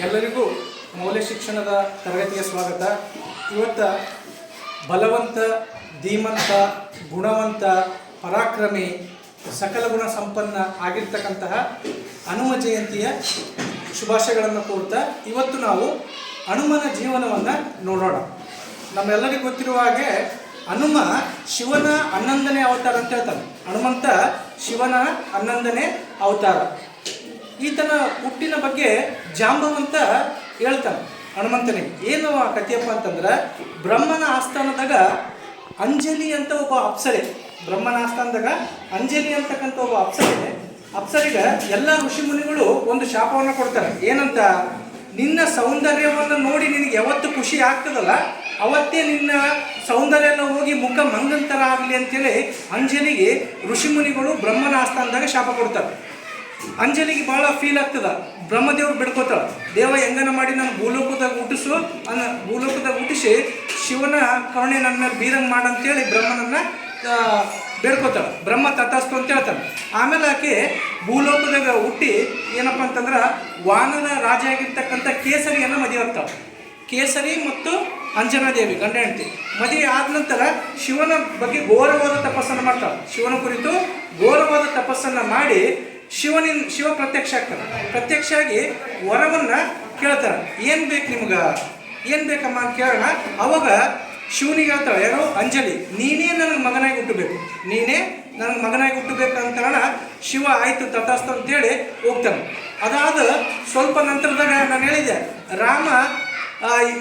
ಎಲ್ಲರಿಗೂ ಮೌಲ್ಯ ಶಿಕ್ಷಣದ ತರಗತಿಗೆ ಸ್ವಾಗತ. ಇವತ್ತು ಬಲವಂತ, ಧೀಮಂತ, ಗುಣವಂತ, ಪರಾಕ್ರಮಿ, ಸಕಲ ಗುಣ ಸಂಪನ್ನ ಆಗಿರ್ತಕ್ಕಂತಹ ಹನುಮ ಜಯಂತಿಯ ಶುಭಾಶಯಗಳನ್ನು ಕೋರ್ತಾ ಇವತ್ತು ನಾವು ಹನುಮನ ಜೀವನವನ್ನು ನೋಡೋಣ. ನಮ್ಮೆಲ್ಲರಿಗೂ ಗೊತ್ತಿರುವ ಹಾಗೆ ಹನುಮ ಶಿವನ 11ನೇ ಅವತಾರ ಅಂತ ಹೇಳ್ತಾನೆ. ಹನುಮಂತ ಶಿವನ 11ನೇ ಅವತಾರ. ಈತನ ಹುಟ್ಟಿನ ಬಗ್ಗೆ ಜಾಂಬವಂತ ಹೇಳ್ತಾನೆ ಹನುಮಂತನಿಗೆ. ಏನು ಆ ಕಥೆಯಪ್ಪ ಅಂತಂದ್ರೆ, ಬ್ರಹ್ಮನ ಆಸ್ಥಾನದಾಗ ಅಂಜಲಿ ಅಂತ ಒಬ್ಬ ಅಪ್ಸರೆ, ಬ್ರಹ್ಮನ ಆಸ್ಥಾನದಾಗ ಅಂಜಲಿ ಅಂತಕ್ಕಂಥ ಒಬ್ಬ ಅಪ್ಸರಿಗೆ ಎಲ್ಲ ಋಷಿಮುನಿಗಳು ಒಂದು ಶಾಪವನ್ನು ಕೊಡ್ತಾರೆ. ಏನಂತ, ನಿನ್ನ ಸೌಂದರ್ಯವನ್ನು ನೋಡಿ ನಿನಗೆ ಯಾವತ್ತು ಖುಷಿ ಆಗ್ತದಲ್ಲ ಅವತ್ತೇ ನಿನ್ನ ಸೌಂದರ್ಯ ಎಲ್ಲ ಹೋಗಿ ಮುಖ ಮಂಗಂತರ ಆಗಲಿ ಅಂತೇಳಿ ಅಂಜಲಿಗೆ ಋಷಿಮುನಿಗಳು ಬ್ರಹ್ಮನ ಆಸ್ಥಾನದಾಗ ಶಾಪ ಕೊಡ್ತಾರೆ. ಅಂಜಲಿಗೆ ಭಾಳ ಫೀಲ್ ಆಗ್ತದ. ಬ್ರಹ್ಮದೇವ್ರು ಬಿಡ್ಕೋತಾಳೆ, ದೇವ ಹೆಂಗನ ಮಾಡಿ ನಾನು ಭೂಲೋಕದಾಗ ಹುಟ್ಟಿಸಿ ಶಿವನ ಕರುಣೆ ನನ್ನ ಮೇಲೆ ಬೀರಂಗ್ ಮಾಡಂತೇಳಿ ಬ್ರಹ್ಮನನ್ನು ಬೇಡ್ಕೋತಾಳೆ. ಬ್ರಹ್ಮ ತಥಾಸ್ತು ಅಂತ ಹೇಳ್ತಾನೆ. ಆಮೇಲೆ ಆಕೆ ಭೂಲೋಕದಾಗ ಹುಟ್ಟಿ ಏನಪ್ಪ ಅಂತಂದ್ರೆ ವಾನರ ರಾಜ ಆಗಿರ್ತಕ್ಕಂಥ ಕೇಸರಿಯನ್ನು ಮದುವೆ ಆಗ್ತಾಳೆ. ಕೇಸರಿ ಮತ್ತು ಅಂಜನಾದೇವಿ ಗಂಡ ಹೆಂಡತಿ ಮದುವೆ ಆದ ನಂತರ ಶಿವನ ಬಗ್ಗೆ ಘೋರವಾದ ತಪಸ್ಸನ್ನು ಮಾಡ್ತಾಳೆ. ಶಿವನ ಕುರಿತು ಘೋರವಾದ ತಪಸ್ಸನ್ನು ಮಾಡಿ ಶಿವ ಪ್ರತ್ಯಕ್ಷ ಆಗ್ತಾರೆ. ಪ್ರತ್ಯಕ್ಷ ಆಗಿ ವರವನ್ನು ಕೇಳ್ತಾರೆ. ಏನು ಬೇಕು ನಿಮ್ಗೆ, ಏನು ಬೇಕಮ್ಮ ಅಂತ ಕೇಳೋಣ. ಅವಾಗ ಶಿವನಿಗೆ ಹೇಳ್ತಾಳೆ, ಯಾರೋ ಅಂಜಲಿ, ನೀನೇ ನನಗೆ ಮಗನಾಗಿ ಹುಟ್ಟಬೇಕು, ನೀನೇ ನನಗೆ ಮಗನಾಗಿ ಹುಟ್ಟಬೇಕು ಅಂತ ಹೇಳೋಣ. ಶಿವ ಆಯಿತು ತಥಾಸ್ತು ಅಂತೇಳಿ ಹೋಗ್ತಾನೆ. ಅದಾದ ಸ್ವಲ್ಪ ನಂತರದಾಗ ನಾನು ಹೇಳಿದೆ, ರಾಮ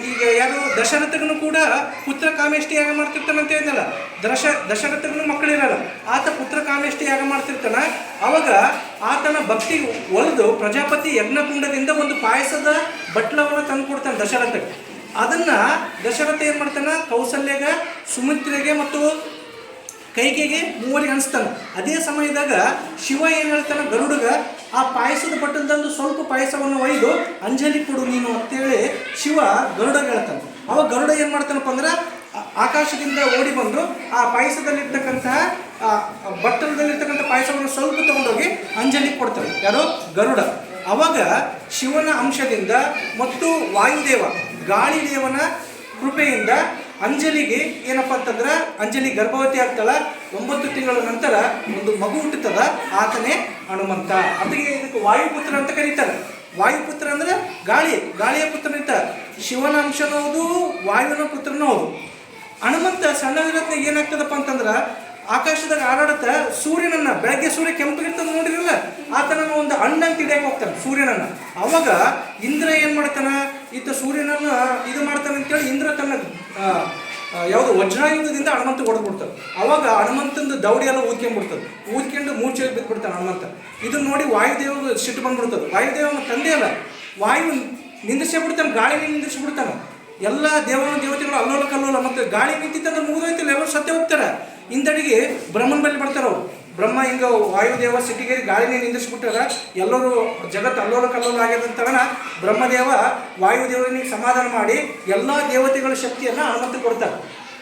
ಈಗ ಯಾರು ದಶರಥಗೂ ಕೂಡ ಪುತ್ರ ಕಾಮೇಷ್ಟಿ ಯಾಗ ಮಾಡ್ತಿರ್ತಾನೆ ಅಂತ ಹೇಳಿದ್ನಲ್ಲ. ದಶರಥಗೂ ಮಕ್ಕಳಿರಲ್ಲ, ಆತ ಪುತ್ರ ಕಾಮೇಷ್ಟಿ ಯಾಗ ಮಾಡ್ತಿರ್ತಾನೆ. ಅವಾಗ ಆತನ ಭಕ್ತಿ ಒಲಿದು ಪ್ರಜಾಪತಿ ಯಜ್ಞಕುಂಡದಿಂದ ಒಂದು ಪಾಯಸದ ಬಟ್ಲವನ್ನು ತಂದು ಕೊಡ್ತಾನೆ ದಶರಥಗೆ. ಅದನ್ನು ದಶರಥ ಏನು ಮಾಡ್ತಾನೆ, ಕೌಸಲ್ಯಗೆ, ಸುಮಿತ್ರೆಗೆ ಮತ್ತು ಕೈಕೆಗೆ ಮೂವರಿಗೆ ಹಂಚ್ತಾನೆ. ಅದೇ ಸಮಯದಾಗ ಶಿವ ಏನು ಹೇಳ್ತಾನೆ ಗರುಡಗ, ಆ ಪಾಯಸದ ಬಟ್ಟಲದಂದು ಸ್ವಲ್ಪ ಪಾಯಸವನ್ನು ಒಯ್ದು ಅಂಜಲಿ ಕೊಡು ನೀನು ಅಂತೇಳಿ ಶಿವ ಗರುಡಗೆ ಹೇಳ್ತಾನೆ. ಅವಾಗ ಗರುಡ ಏನು ಮಾಡ್ತಾನಪ್ಪ ಅಂದ್ರೆ ಆಕಾಶದಿಂದ ಓಡಿ ಬಂದು ಆ ಪಾಯಸದಲ್ಲಿರ್ತಕ್ಕಂತಹ ಬಟ್ಟಲದಲ್ಲಿರ್ತಕ್ಕಂಥ ಪಾಯಸವನ್ನು ಸ್ವಲ್ಪ ತೊಗೊಂಡೋಗಿ ಅಂಜಲಿ ಕೊಡ್ತಾನೆ. ಯಾರೋ ಗರುಡ. ಅವಾಗ ಶಿವನ ಅಂಶದಿಂದ ಮತ್ತು ವಾಯುದೇವ ಗಾಳಿದೇವನ ಕೃಪೆಯಿಂದ ಅಂಜಲಿಗೆ ಏನಪ್ಪ ಅಂತಂದ್ರೆ ಅಂಜಲಿ ಗರ್ಭವತಿ ಆಗ್ತಾಳ. 9 ತಿಂಗಳ ನಂತರ ಒಂದು ಮಗು ಹುಟ್ಟುತ್ತದ, ಆತನೇ ಹನುಮಂತ. ಅದಕ್ಕೆ ಇದಕ್ಕೆ ವಾಯುಪುತ್ರ ಅಂತ ಕರೀತಾರೆ. ವಾಯುಪುತ್ರ ಅಂದರೆ ಗಾಳಿಯ ಪುತ್ರ ಅಂತ. ಶಿವನ ಅಂಶನೂ ಹೌದು, ವಾಯುವಿನ ಪುತ್ರನೂ ಹೌದು. ಹನುಮಂತ ಸಣ್ಣವಿರತ್ನಾಗ ಏನಾಗ್ತದಪ್ಪ ಅಂತಂದ್ರೆ ಆಕಾಶದಾಗ ಹಾರಾಡುತ್ತಾ ಸೂರ್ಯನನ್ನು, ಬೆಳಗ್ಗೆ ಸೂರ್ಯ ಕೆಂಪಗಿರ್ತದೆ ನೋಡಿರಲ್ಲ, ಆತನನ್ನು ಒಂದು ಹಣ್ಣಂತ ಹಿಡಿಯಕ್ಕೆ ಹೋಗ್ತಾನೆ ಸೂರ್ಯನನ್ನು. ಅವಾಗ ಇಂದ್ರ ಏನು ಮಾಡ್ತಾನೆ, ಈತ ಸೂರ್ಯನನ್ನು ಇದು ಮಾಡ್ತಾನೆ ಅಂತೇಳಿ ಇಂದ್ರ ತನ್ನ ಯಾವುದು ವಜ್ರಾಯುಧದಿಂದ ಹನುಮಂತ ಹೊಡೆದ್ಬಿಡ್ತಾರೆ. ಅವಾಗ ಹನುಮಂತಂದು ದೌಡಿ ಎಲ್ಲ ಊದ್ಕೊಂಡು ಮೂರ್ಛೆಗೆ ಬಿದ್ದುಬಿಡ್ತಾನೆ ಹನುಮಂತ. ಇದನ್ನು ನೋಡಿ ವಾಯುದೇವ ಸಿಟ್ಟು ಬಂದ್ಬಿಡ್ತದೆ. ವಾಯುದೇವನ ತಂದೆ ಅಲ್ಲ, ವಾಯು ನಿಂದಿಸೇ ಬಿಡ್ತಾನೆ, ಗಾಳಿಗೆ ನಿಂದಿಸಿಬಿಡ್ತಾನೆ. ಎಲ್ಲ ದೇವತೆಗಳು ಅಲ್ಲೋಲ ಕಲ್ಲೋಲ. ಮತ್ತು ಗಾಳಿ ನಿಂತಿತ್ತಂದ್ರೆ ಮುಗಿದೋಯ್ತಿಲ್ಲ, ಎಲ್ಲರೂ ಸತ್ಯ ಹೋಗ್ತಾರೆ. ಹಿಂದಡಿಗೆ ಬ್ರಹ್ಮನ ಬಳಿ ಬರ್ತಾರೆ ಅವರು. ಬ್ರಹ್ಮ ಹಿಂಗೆ ವಾಯುದೇವ ಸಿಟ್ಟಿಗೇರಿ ಗಾಳಿನೇ ನಿಂದಿಸ್ಬಿಟ್ಟಾರ, ಎಲ್ಲರೂ ಜಗತ್ತು ಅಲ್ಲೋಲ ಕಲ್ಲೋಲ ಆಗ್ಯದಂತವನ ಬ್ರಹ್ಮದೇವ ವಾಯುದೇವನಿಗೆ ಸಮಾಧಾನ ಮಾಡಿ ಎಲ್ಲ ದೇವತೆಗಳ ಶಕ್ತಿಯನ್ನು ಹನುಮಂತ ಕೊಡ್ತಾರೆ.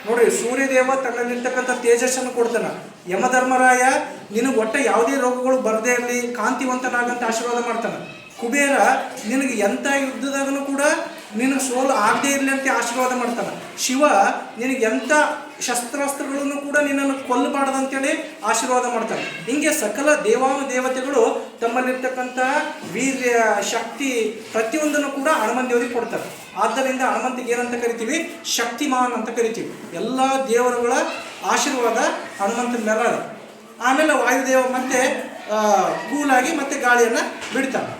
ನೋಡಿರಿ, ಸೂರ್ಯದೇವ ತನ್ನಲ್ಲಿರ್ತಕ್ಕಂಥ ತೇಜಸ್ಸನ್ನು ಕೊಡ್ತಾನೆ. ಯಮಧರ್ಮರಾಯ ನಿನಗೆ ಒಟ್ಟ ಯಾವುದೇ ರೋಗಗಳು ಬರದೇ ಇರಲಿ, ಕಾಂತಿವಂತನಾಗಂತ ಆಶೀರ್ವಾದ ಮಾಡ್ತಾನೆ. ಕುಬೇರ ನಿನಗೆ ಎಂಥ ಯುದ್ಧದಾಗೂ ಕೂಡ ನಿನಗೆ ಸೋಲು ಆಗದೇ ಇರಲಿ ಅಂತ ಆಶೀರ್ವಾದ ಮಾಡ್ತಾನೆ. ಶಿವ ನಿನಗೆ ಎಂಥ ಶಸ್ತ್ರಾಸ್ತ್ರಗಳನ್ನು ಕೂಡ ನಿನ್ನನ್ನು ಕೊಲ್ಲಬಾರ್ದಂತೇಳಿ ಆಶೀರ್ವಾದ ಮಾಡ್ತಾನೆ. ಹೀಗೆ ಸಕಲ ದೇವತೆಗಳು ತಮ್ಮಲ್ಲಿರ್ತಕ್ಕಂಥ ವೀರ್ಯ, ಶಕ್ತಿ ಪ್ರತಿಯೊಂದನ್ನು ಕೂಡ ಹನುಮಂತ ದೇವರಿಗೆ ಕೊಡ್ತಾರೆ. ಆದ್ದರಿಂದ ಹನುಮಂತಿಗೆ ಏನಂತ ಕರಿತೀವಿ, ಶಕ್ತಿಮಾನ್ ಅಂತ ಕರಿತೀವಿ. ಎಲ್ಲ ದೇವರುಗಳ ಆಶೀರ್ವಾದ ಹನುಮಂತನ ಮೇಲೆ. ಆಮೇಲೆ ವಾಯುದೇವ ಮತ್ತೆ ಕೂಲಾಗಿ ಮತ್ತೆ ಗಾಳಿಯನ್ನು ಬಿಡ್ತಾನೆ.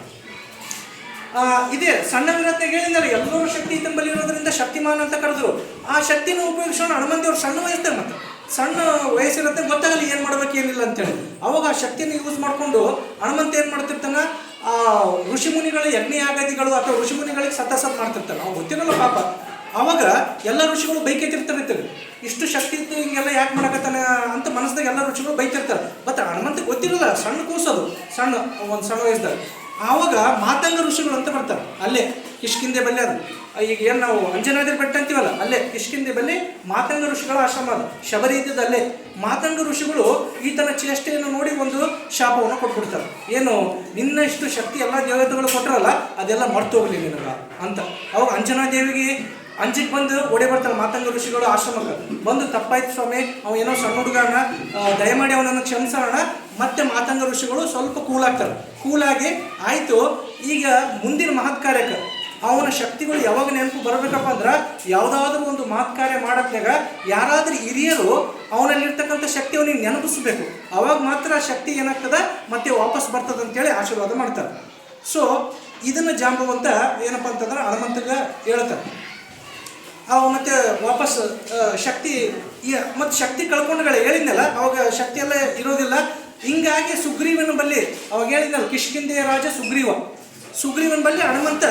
ಇದೇ ಸಣ್ಣ ವಿರತ್ನಾಗ ಹೇಳಿದ್ದಾರೆ, ಎಲ್ಲರೂ ಶಕ್ತಿ ತಮ್ಮಲ್ಲಿ ಇರೋದ್ರಿಂದ ಶಕ್ತಿಮಾನ್ ಅಂತ ಕರೆದ್ರು. ಆ ಶಕ್ತಿನ ಉಪಯೋಗಿಸೋಣ ಹನುಮಂತೇವ್ರು ಸಣ್ಣ ವಯಸ್ಸಾಗ, ಮತ್ತೆ ಸಣ್ಣ ವಯಸ್ಸಿರುತ್ತೆ, ಗೊತ್ತಾಗಲಿ ಏನು ಮಾಡ್ಬೇಕು ಏನಿಲ್ಲ ಅಂತೇಳಿ. ಅವಾಗ ಆ ಶಕ್ತಿನ ಯೂಸ್ ಮಾಡಿಕೊಂಡು ಹನುಮಂತ ಏನು ಮಾಡ್ತಿರ್ತಾನೆ, ಆ ಋಷಿಮುನಿಗಳ ಯಜ್ಞಯಾಗಾದಿಗಳು ಅಥವಾ ಋಷಿಮುನಿಗಳಿಗೆ ಸತ್ ಮಾಡ್ತಿರ್ತಾನೆ. ಅವ್ರು ಗೊತ್ತಿರಲ್ಲ ಪಾಪ. ಅವಾಗ ಎಲ್ಲ ಋಷಿಗಳು ಬೈಕೈತಿರ್ತಾರೆ, ಇಷ್ಟು ಶಕ್ತಿ ಇತ್ತು ಹಿಂಗೆಲ್ಲ ಯಾಕೆ ಮಾಡಕತ್ತಾನೆ ಅಂತ ಮನಸ್ಸಿನಾಗ ಎಲ್ಲ ಋಷಿಗಳು ಬೈತಿರ್ತಾರೆ. ಬಟ್ ಹನುಮಂತ ಗೊತ್ತಿರಲ್ಲ, ಸಣ್ಣ ಕೂಸೋದು, ಒಂದು ಸಣ್ಣ ವಯಸ್ಸದಾಗ. ಆವಾಗ ಮಾತಂಗ ಋಷಿಗಳು ಅಂತ ಬರ್ತಾರೆ ಅಲ್ಲೇ ಕಿಷ್ಕಿಂದೆ ಬಲ್ಲೆ. ಅದು ಈಗ ಏನು ನಾವು ಅಂಜನಾದ್ರಿ ಬೆಟ್ಟ ಅಂತೀವಲ್ಲ, ಅಲ್ಲೇ ಕಿಷ್ಕಿಂದೆ ಬಲ್ಲಿ ಮಾತಂಗ ಋಷಿಗಳ ಆಶ್ರಮ ಅದು. ಶಬರಿ ಇದ್ದದ್ದು ಅಲ್ಲೇ. ಮಾತಂಗ ಋಷಿಗಳು ಈತನ ಚೇಷ್ಟೆಯನ್ನು ನೋಡಿ ಒಂದು ಶಾಪವನ್ನು ಕೊಟ್ಬಿಡ್ತಾರೆ. ಏನು, ನಿನ್ನ ಇಷ್ಟು ಶಕ್ತಿ ಎಲ್ಲ ದೇವತೆಗಳು ಕೊಟ್ಟರಲ್ಲ, ಅದೆಲ್ಲ ಮರ್ತು ಹೋಗಲಿ ನಿನಗ ಅಂತ. ಅವಾಗ ಅಂಜನಾದೇವಿಗೆ ಅಂಜಿಗೆ ಬಂದು ಓಡಿ ಬರ್ತಾರೆ ಮಾತಂಗ ಋಷಿಗಳು ಆಶ್ರಮಕ್ಕೆ. ಬಂದು ತಪ್ಪಾಯ್ತು ಸ್ವಾಮಿ, ಅವ ಏನೋ ಸಣ್ಣ ಹುಡುಗನ, ದಯಮಾಡಿ ಅವನನ್ನು ಕ್ಷಮಿಸೋಣ. ಮತ್ತೆ ಮಾತಂಗ ಋಷಿಗಳು ಸ್ವಲ್ಪ ಕೂಲಾಗ್ತಾರೆ. ಕೂಲಾಗಿ ಆಯಿತು, ಈಗ ಮುಂದಿನ ಮಹತ್ ಕಾರ್ಯಕ್ಕೆ ಅವನ ಶಕ್ತಿಗಳು ಯಾವಾಗ ನೆನಪು ಬರಬೇಕಪ್ಪ ಅಂದ್ರೆ, ಯಾವುದಾದ್ರೂ ಒಂದು ಮಹತ್ ಕಾರ್ಯ ಮಾಡೋದ್ನಾಗ ಯಾರಾದ್ರೂ ಹಿರಿಯರು ಅವನಲ್ಲಿರ್ತಕ್ಕಂಥ ಶಕ್ತಿ ಅವನಿಗೆ ನೆನಪಿಸ್ಬೇಕು. ಅವಾಗ ಮಾತ್ರ ಶಕ್ತಿ ಏನಾಗ್ತದೆ ಮತ್ತೆ ವಾಪಸ್ ಬರ್ತದೆ ಅಂತೇಳಿ ಆಶೀರ್ವಾದ ಮಾಡ್ತಾರೆ. ಸೊ ಇದನ್ನು ಜಾಂಬವಂತ ಏನಪ್ಪ ಅಂತಂದ್ರೆ ಹನುಮಂತಗೆ ಹೇಳ್ತಾರೆ. ಅವು ಮತ್ತೆ ವಾಪಸ್ ಶಕ್ತಿ ಮತ್ತು ಶಕ್ತಿ ಕಳ್ಕೊಂಡುಗಳೇ ಹೇಳಿದ್ನಲ್ಲ, ಅವಾಗ ಶಕ್ತಿ ಎಲ್ಲ ಇರೋದಿಲ್ಲ. ಹಿಂಗಾಗಿ ಸುಗ್ರೀವನ ಬಲ್ಲಿ ಅವಾಗ ಹೇಳಿದ್ನಲ್ಲ, ಕಿಷ್ಕಿಂಧೆಯ ರಾಜ ಸುಗ್ರೀವನ ಬಲ್ಲಿ ಹನುಮಂತ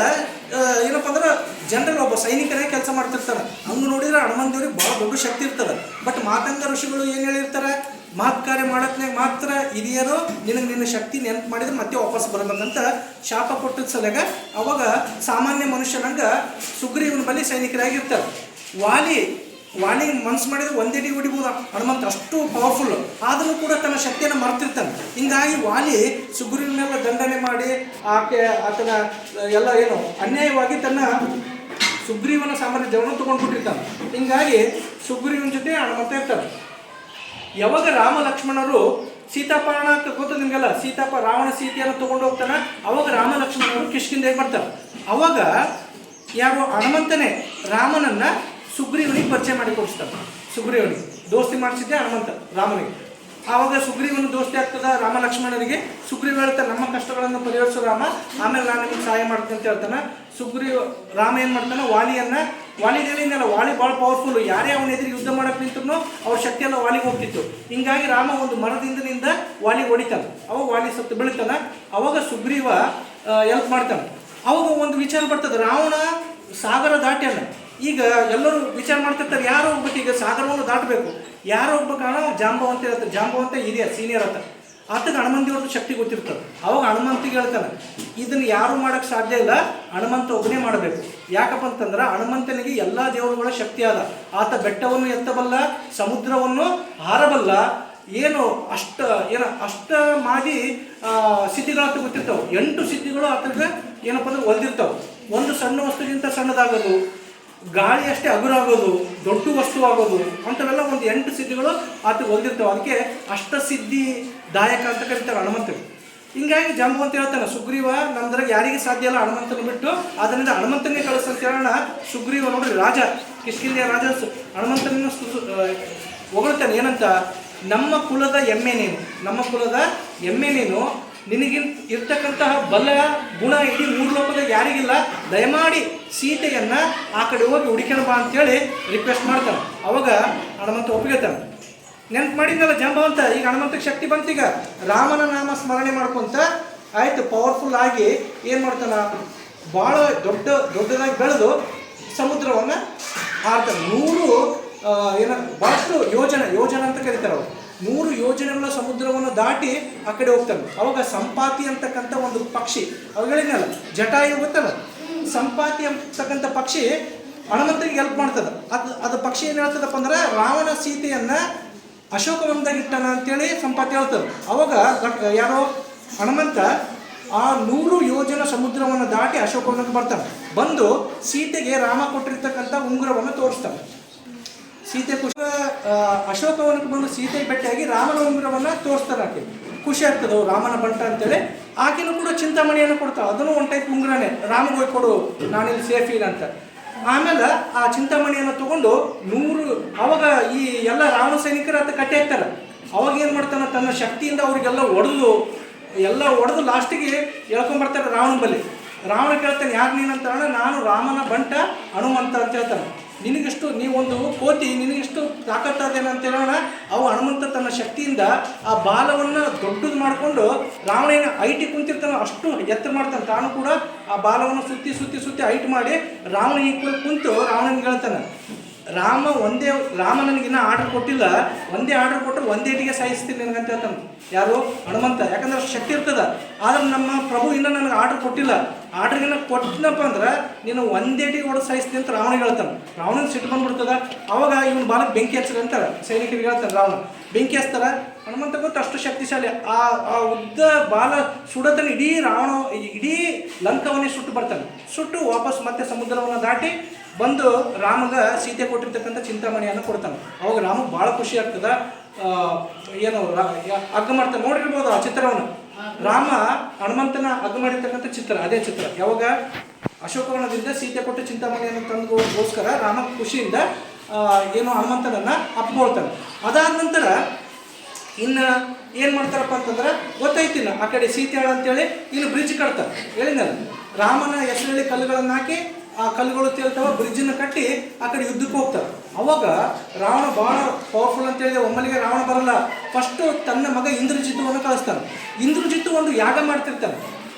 ಏನಪ್ಪ ಅಂದ್ರೆ ಜನರಲ್ ಒಬ್ಬ ಸೈನಿಕರೇ ಕೆಲಸ ಮಾಡ್ತಿರ್ತಾನೆ. ಹಂಗೆ ನೋಡಿದ್ರೆ ಹನುಮಂತ ದೇವ್ರಿಗೆ ಭಾಳ ದೊಡ್ಡ ಶಕ್ತಿ ಇರ್ತದೆ. ಬಟ್ ಮಾತಂಗ ಋಷಿಗಳು ಏನು ಹೇಳಿರ್ತಾರೆ, ಮಹತ್ ಕಾರ್ಯ ಮಾಡೋತ್ನಾಗ ಮಾತ್ರ ಹಿರಿಯರು ನಿನ್ನ ಶಕ್ತಿ ನೆನಪು ಮಾಡಿದ್ರೆ ಮತ್ತೆ ವಾಪಸ್ ಬರಬೇಕಂತ ಶಾಪ ಕೊಟ್ಟಿದ್ದ ಸಲಗ ಅವಾಗ ಸಾಮಾನ್ಯ ಮನುಷ್ಯನಂಗೆ ಸುಗ್ರೀವನ ಬಳಿ ಸೈನಿಕರಾಗಿರ್ತಾರೆ. ವಾಲಿ ಮನ್ಸು ಮಾಡಿದ್ರೆ ಒಂದೇಡಿ ಹೊಡಿಬೋದು ಹನುಮಂತ, ಅಷ್ಟು ಪವರ್ಫುಲ್ಲು. ಆದರೂ ಕೂಡ ತನ್ನ ಶಕ್ತಿಯನ್ನು ಮರ್ತಿರ್ತಾನೆ. ಹಿಂಗಾಗಿ ವಾಲಿ ಸುಗ್ರೀವನೆಲ್ಲ ದಂಡನೆ ಮಾಡಿ ಆತನ ಎಲ್ಲ ಏನು ಅನ್ಯಾಯವಾಗಿ ತನ್ನ ಸುಗ್ರೀವನ ಸಾಮ್ರಾಜ್ಯವನ್ನು ತೊಗೊಂಡ್ಬಿಟ್ಟಿರ್ತಾನೆ. ಹಿಂಗಾಗಿ ಸುಗ್ರೀವನ ಜೊತೆ ಹನುಮಂತ ಇರ್ತಾನೆ. ಯಾವಾಗ ರಾಮ ಲಕ್ಷ್ಮಣರು ಸೀತಾಪಹರಣ ಗೊತ್ತು ನಿಮಗೆಲ್ಲ, ರಾವಣ ಸೀತೆಯನ್ನು ತೊಗೊಂಡು ಹೋಗ್ತಾನೆ. ಅವಾಗ ರಾಮ ಲಕ್ಷ್ಮಣರು ಕಿಷ್ಕಿಂಧೆಗೆ ಬರ್ತಾರೆ. ಅವಾಗ ಯಾರು ಹನುಮಂತನೇ ರಾಮನನ್ನು ಸುಗ್ರೀವನಿಗೆ ಪರಿಚಯ ಮಾಡಿ ಕೊಡಿಸ್ತಾರೆ. ಸುಗ್ರೀವನಿಗೆ ದೋಸ್ತಿ ಮಾಡಿಸಿದ್ದೆ ಹನುಮಂತ ರಾಮನಿಗೆ. ಆವಾಗ ಸುಗ್ರೀವನ ದೋಸ್ತಿ ಆಗ್ತದ ರಾಮ ಲಕ್ಷ್ಮಣರಿಗೆ. ಸುಗ್ರೀವ ಹೇಳ್ತಾನೆ, ನಮ್ಮ ಕಷ್ಟಗಳನ್ನು ಪರಿಹರಿಸೋ ರಾಮ, ಆಮೇಲೆ ನಾನು ನಿಮಗೆ ಸಹಾಯ ಮಾಡ್ತೀನಿ ಅಂತ ಹೇಳ್ತಾನೆ. ರಾಮ ಏನು ಮಾಡ್ತಾನೆ, ವಾಲಿದೇವಿನೆಲ್ಲ ವಾಲಿ ಭಾಳ ಪವರ್ಫುಲ್ಲು. ಯಾರೇ ಅವನ ಎದುರು ಯುದ್ಧ ಮಾಡಕ್ಕೆ ನಿಂತರೂ ಅವ್ರ ಶಕ್ತಿ ಎಲ್ಲ ವಾಲಿಗೆ ಹೋಗ್ತಿತ್ತು. ಹಿಂಗಾಗಿ ರಾಮ ಒಂದು ಮರದಿಂದನಿಂದ ವಾಲಿ ಹೊಡಿತಾನೆ. ಅವಾಗ ವಾಲಿ ಸತ್ತು ಬೀಳ್ತಾನೆ. ಅವಾಗ ಸುಗ್ರೀವ ಎಲ್ಪ್ ಮಾಡ್ತಾನೆ. ಅವಾಗ ಒಂದು ವಿಚಾರ ಬರ್ತದೆ, ರಾವಣ ಸಾಗರ ದಾಟ್ಯಾನ. ಈಗ ಎಲ್ಲರೂ ವಿಚಾರ ಮಾಡ್ತಿರ್ತಾರೆ, ಯಾರು ಹೋಗ್ಬೇಕು, ಈಗ ಸಾಗರವನ್ನು ದಾಟಬೇಕು, ಯಾರು ಹೋಗ್ಬೇಕಣ್ಣ, ಜಾಂಬವಂತ ಹೇಳ್ತಾರೆ. ಜಾಂಬವಂತ ಹಿರಿಯ ಸೀನಿಯರ್ ಅಂತ. ಆತಗೆ ಹನುಮಂತಿಯವ್ರದ್ದು ಶಕ್ತಿ ಗೊತ್ತಿರ್ತದೆ. ಅವಾಗ ಹನುಮಂತಿಗೆ ಹೇಳ್ತಾನೆ, ಇದನ್ನು ಯಾರು ಮಾಡೋಕ್ಕೆ ಸಾಧ್ಯ ಇಲ್ಲ, ಹನುಮಂತ ಒಬ್ಬನೇ ಮಾಡಬೇಕು. ಯಾಕಪ್ಪ ಅಂತಂದ್ರೆ ಹನುಮಂತನಿಗೆ ಎಲ್ಲ ದೇವರುಗಳ ಶಕ್ತಿ ಆದ. ಆತ ಬೆಟ್ಟವನ್ನು ಎತ್ತಬಲ್ಲ, ಸಮುದ್ರವನ್ನು ಹಾರಬಲ್ಲ. ಅಷ್ಟ ಮಾಡಿ ಸಿದ್ಧಿಗಳಂತ ಗೊತ್ತಿರ್ತಾವೆ. 8 ಸಿದ್ಧಿಗಳು ಆತಗೆ ಏನಪ್ಪ ಅಂದ್ರೆ ಹೊಲ್ದಿರ್ತಾವೆ. ಒಂದು ಸಣ್ಣ ವಸ್ತುಗಿಂತ ಸಣ್ಣದಾಗೋದು, ಗಾಳಿ ಅಷ್ಟೇ ಹಗುರಾಗೋದು, ದೊಡ್ಡ ವಸ್ತು ಆಗೋದು ಅಂಥವೆಲ್ಲ ಒಂದು 8 ಸಿದ್ಧಿಗಳು ಆತಗೆ ಹೊಲ್ದಿರ್ತಾವೆ. ಅದಕ್ಕೆ ಅಷ್ಟಸಿದ್ಧಿದಾಯಕ ಅಂತ ಕರೀತಾರೆ ಹನುಮಂತಗೆ. ಹಿಂಗಾಗಿ ಜಾಂಬವಂತ ಹೇಳ್ತಾನೆ, ಸುಗ್ರೀವ ನಮ್ದ್ರಾಗ ಯಾರಿಗೆ ಸಾಧ್ಯ ಇಲ್ಲ ಹನುಮಂತನ ಬಿಟ್ಟು, ಅದರಿಂದ ಹನುಮಂತನೇ ಕಳಿಸಂತ ಹೇಳೋಣ. ಸುಗ್ರೀವ ನೋಡ್ರಿ ರಾಜ, ಕಿಷ್ಕಿಂಧೆಯ ರಾಜ ಹನುಮಂತನನ್ನು ಹೊಗಳ್ತಾನೆ. ಏನಂತ, ನಮ್ಮ ಕುಲದ ಎಮ್ಮೆ ನೀನು, ನಿನಗಿಂತ ಇರ್ತಕ್ಕಂತಹ ಬಲ ಗುಣ ಇಡೀ 3 ಲೋಕದಾಗ ಯಾರಿಗಿಲ್ಲ. ದಯಮಾಡಿ ಸೀತೆಯನ್ನು ಆ ಕಡೆ ಹೋಗಿ ಹುಡುಕ್ಯಾನ ಬಾ ಅಂತೇಳಿ ರಿಕ್ವೆಸ್ಟ್ ಮಾಡ್ತಾನೆ. ಅವಾಗ ಹನುಮಂತ ಒಪ್ಪಿಗೆತಾನೆ. ನೆನ್ಪು ಮಾಡಿದ್ನಲ್ಲ ಜಾಂಬವಂತ, ಈಗ ಹನುಮಂತಕ್ಕೆ ಶಕ್ತಿ ಬಂತೀಗ. ರಾಮನ ನಾಮ ಸ್ಮರಣೆ ಮಾಡ್ಕೊಂತ ಆಯಿತು, ಪವರ್ಫುಲ್ ಆಗಿ ಏನು ಮಾಡ್ತಾನೆ, ಭಾಳ ದೊಡ್ಡದಾಗಿ ಬೆಳೆದು ಸಮುದ್ರವನ್ನು ಹಾರ್ತಾನೆ. 100 ಭಾಳಷ್ಟು ಯೋಜನ ಅಂತ ಕರೀತಾರೆ ಅವರು. 100 ಯೋಜನೆಗಳ ಸಮುದ್ರವನ್ನು ದಾಟಿ ಆ ಕಡೆ ಹೋಗ್ತಾನೆ. ಅವಾಗ ಸಂಪಾತಿ ಅಂತಕ್ಕಂಥ ಒಂದು ಪಕ್ಷಿ, ಅವುಗಳಿಗೆಲ್ಲ ಜಟಾಯು ಗೊತ್ತಲ್ಲ, ಸಂಪಾತಿ ಅಂತಕ್ಕಂಥ ಪಕ್ಷಿ ಹನುಮಂತನಿಗೆ ಹೆಲ್ಪ್ ಮಾಡ್ತದೆ. ಅದು ಪಕ್ಷಿ ಏನು ಹೇಳ್ತದಪ್ಪ ಅಂದ್ರೆ, ರಾವಣ ಸೀತೆಯನ್ನು ಅಶೋಕವನದಾಗ ಇಟ್ಟಾನ ಅಂತೇಳಿ ಸಂಪಾತಿ ಹೇಳ್ತದೆ. ಅವಾಗ ಯಾರೋ ಹನುಮಂತ ಆ 100 ಯೋಜನ ಸಮುದ್ರವನ್ನು ದಾಟಿ ಅಶೋಕವನಕ್ಕೆ ಬರ್ತಾನೆ. ಬಂದು ಸೀತೆಗೆ ರಾಮ ಕೊಟ್ಟಿರ್ತಕ್ಕಂಥ ಉಂಗುರವನ್ನು ತೋರಿಸ್ತಾನೆ. ಸೀತೆ ಅಶೋಕವನಕ್ಕೆ ಬಂದು ಸೀತೆಗೆ ಭೇಟಿಯಾಗಿ ರಾಮನ ಉಂಗುರವನ್ನು ತೋರಿಸ್ತಾರೆ. ಆಕೆ ಖುಷಿ ಆಗ್ತದೆ, ರಾಮನ ಬಂಟ ಅಂತೇಳಿ. ಆಕೆನೂ ಕೂಡ ಚಿಂತಾಮಣಿಯನ್ನು ಕೊಡ್ತಾಳೆ. ಅದನ್ನು ಒಂದು ಟೈಪ್ ಉಂಗುರನೇ, ರಾಮಗೆ ಹೋಗಿ ಕೊಡು, ನಾನಿಲ್ಲಿ ಸೇಫ್ ಇಲ್ಲ ಅಂತ. ಆಮೇಲೆ ಆ ಚಿಂತಾಮಣಿಯನ್ನು ತೊಗೊಂಡು 100 ಅವಾಗ ಈ ಎಲ್ಲ ರಾವಣ ಸೈನಿಕರು ಅಂತ ಕಟ್ಟಿ ಹಾಕ್ತಾರೆ. ಅವಾಗ ಏನು ಮಾಡ್ತಾನೆ, ತನ್ನ ಶಕ್ತಿಯಿಂದ ಅವರಿಗೆಲ್ಲ ಹೊಡೆದು ಲಾಸ್ಟಿಗೆ ಎಳ್ಕೊಂಬರ್ತಾರೆ ರಾವಣ ಬಳಿ. ರಾವಣ ಕೇಳ್ತಾನೆ, ಯಾರು ನೀನಂತ ಅಣ್ಣ, ನಾನು ರಾಮನ ಬಂಟ ಹನುಮಂತ ಅಂತ ಹೇಳ್ತಾನೆ. ನಿನಗಿಷ್ಟು ನೀವೊಂದು ಕೋತಿ, ನಿನಗಿಷ್ಟು ತಾಕತ್ತಾದೇನ ಅಂತ ಹೇಳೋಣ. ಅವು ಹನುಮಂತ ತನ್ನ ಶಕ್ತಿಯಿಂದ ಆ ಬಾಲವನ್ನು ದೊಡ್ಡದು ಮಾಡಿಕೊಂಡು ರಾವಣನ ಐಟಿ ಕುಂತಿರ್ತಾನೆ, ಅಷ್ಟು ಎತ್ತರ ಮಾಡ್ತಾನೆ. ತಾನು ಕೂಡ ಆ ಬಾಲವನ್ನು ಸುತ್ತಿ ಹೈಟ್ ಮಾಡಿ ರಾವಣ ಈಕ್ವಲ್ ಕುಂತು ರಾವಣನಿಗೆ ಹೇಳ್ತಾನೆ, ರಾಮ ನನಗಿನ್ನ ಆರ್ಡರ್ ಕೊಟ್ಟಿಲ್ಲ, ಒಂದೇ ಆರ್ಡರ್ ಕೊಟ್ಟರೆ ಒಂದೇಟಿಗೆ ಸಾಯಿಸ್ತೀನಿ ನನಗಂತ ಹೇಳ್ತಾನೆ. ಯಾರು? ಹನುಮಂತ. ಯಾಕಂದ್ರೆ ಅಷ್ಟು ಶಕ್ತಿ ಇರ್ತದೆ. ಆದ್ರೆ ನಮ್ಮ ಪ್ರಭು ಇನ್ನೂ ನನಗೆ ಆರ್ಡರ್ ಕೊಟ್ಟಿಲ್ಲ, ಆರ್ಡ್ರಿಗಿನ್ನ ಕೊಟ್ಟನಪ್ಪ ಅಂದ್ರೆ ನೀನು ಒಂದೇಟಿಗೆ ಹೊಡೆದು ಸಾಯಿಸ್ತೀನಿ ಅಂತ ರಾವಣಿಗೆ ಹೇಳ್ತಾನೆ. ರಾವಣನ ಸಿಟ್ಟು ಬಂದ್ಬಿಡ್ತದ. ಅವಾಗ ಇವನು ಬಾಲಕ್ಕೆ ಬೆಂಕಿ ಹಚ್ಚರಿ ಅಂತಾರೆ ಸೈನಿಕರಿಗೆ ಹೇಳ್ತಾನೆ ರಾವಣ. ಬೆಂಕಿ ಹಚ್ತಾರೆ. ಹನುಮಂತ ಗೊತ್ತು ಅಷ್ಟು ಶಕ್ತಿಶಾಲಿ. ಆ ಉದ್ದ ಬಾಲ ಸುಡತನ ಇಡೀ ಲಂಕವನ್ನೇ ಸುಟ್ಟು ಬರ್ತಾನೆ. ಸುಟ್ಟು ವಾಪಸ್ ಮತ್ತೆ ಸಮುದ್ರವನ್ನು ದಾಟಿ ಬಂದು ರಾಮಗ ಸೀತೆ ಕೊಟ್ಟಿರ್ತಕ್ಕಂಥ ಚಿಂತಾಮಣಿಯನ್ನು ಕೊಡ್ತಾನೆ. ಅವಾಗ ರಾಮಗೆ ಭಾಳ ಖುಷಿ ಆಗ್ತದ. ಏನು ಹಗ್ಗ ಮಾಡ್ತಾನೆ, ನೋಡಿರ್ಬೋದು ಆ ಚಿತ್ರವನ್ನು. ರಾಮ ಹನುಮಂತನ ಹಗ್ಗ ಮಾಡಿರ್ತಕ್ಕಂಥ ಚಿತ್ರ, ಅದೇ ಚಿತ್ರ. ಯಾವಾಗ ಅಶೋಕವನದಿಂದ ಸೀತೆ ಕೊಟ್ಟು ಚಿಂತಾಮಣಿಯನ್ನು ತಂದುಗೋಸ್ಕರ ರಾಮ ಖುಷಿಯಿಂದ ಏನು ಹನುಮಂತನನ್ನು ಅಪ್ಕೊಳ್ತಾನೆ. ಅದಾದ ನಂತರ ಇನ್ನು ಏನು ಮಾಡ್ತಾರಪ್ಪ ಅಂತಂದ್ರೆ ಗೊತ್ತಾಯ್ತಿಲ್ಲ, ಆ ಕಡೆ ಸೀತೆ ಅಂತೇಳಿ ಇನ್ನು ಬ್ರಿಡ್ಜ್ ಕಟ್ತಾರೆ. ಹೇಳಿದ್ನಲ್ಲ, ರಾಮನ ಹೆಸರಲ್ಲಿ ಕಲ್ಲುಗಳನ್ನು ಹಾಕಿ ಆ ಕಲ್ಲುಗಳು ತೇಳ್ತಾವ, ಬ್ರಿಡ್ಜನ್ನು ಕಟ್ಟಿ ಆ ಕಡೆ ಯುದ್ಧಕ್ಕೆ ಹೋಗ್ತಾರೆ. ಅವಾಗ ರಾವಣ ಭಾಳ ಪವರ್ಫುಲ್ ಅಂತ ಹೇಳಿದೆ. ಒಮ್ಮಲಿಗೆ ರಾವಣ ಬರಲ್ಲ. ಫಸ್ಟು ತನ್ನ ಮಗ ಇಂದ್ರಜಿತ್ತುವನ್ನು ಕಳಿಸ್ತಾನೆ. ಇಂದ್ರಜಿತ್ತು ಒಂದು ಯಾಗ ಮಾಡ್ತಿರ್ತಾನೆ.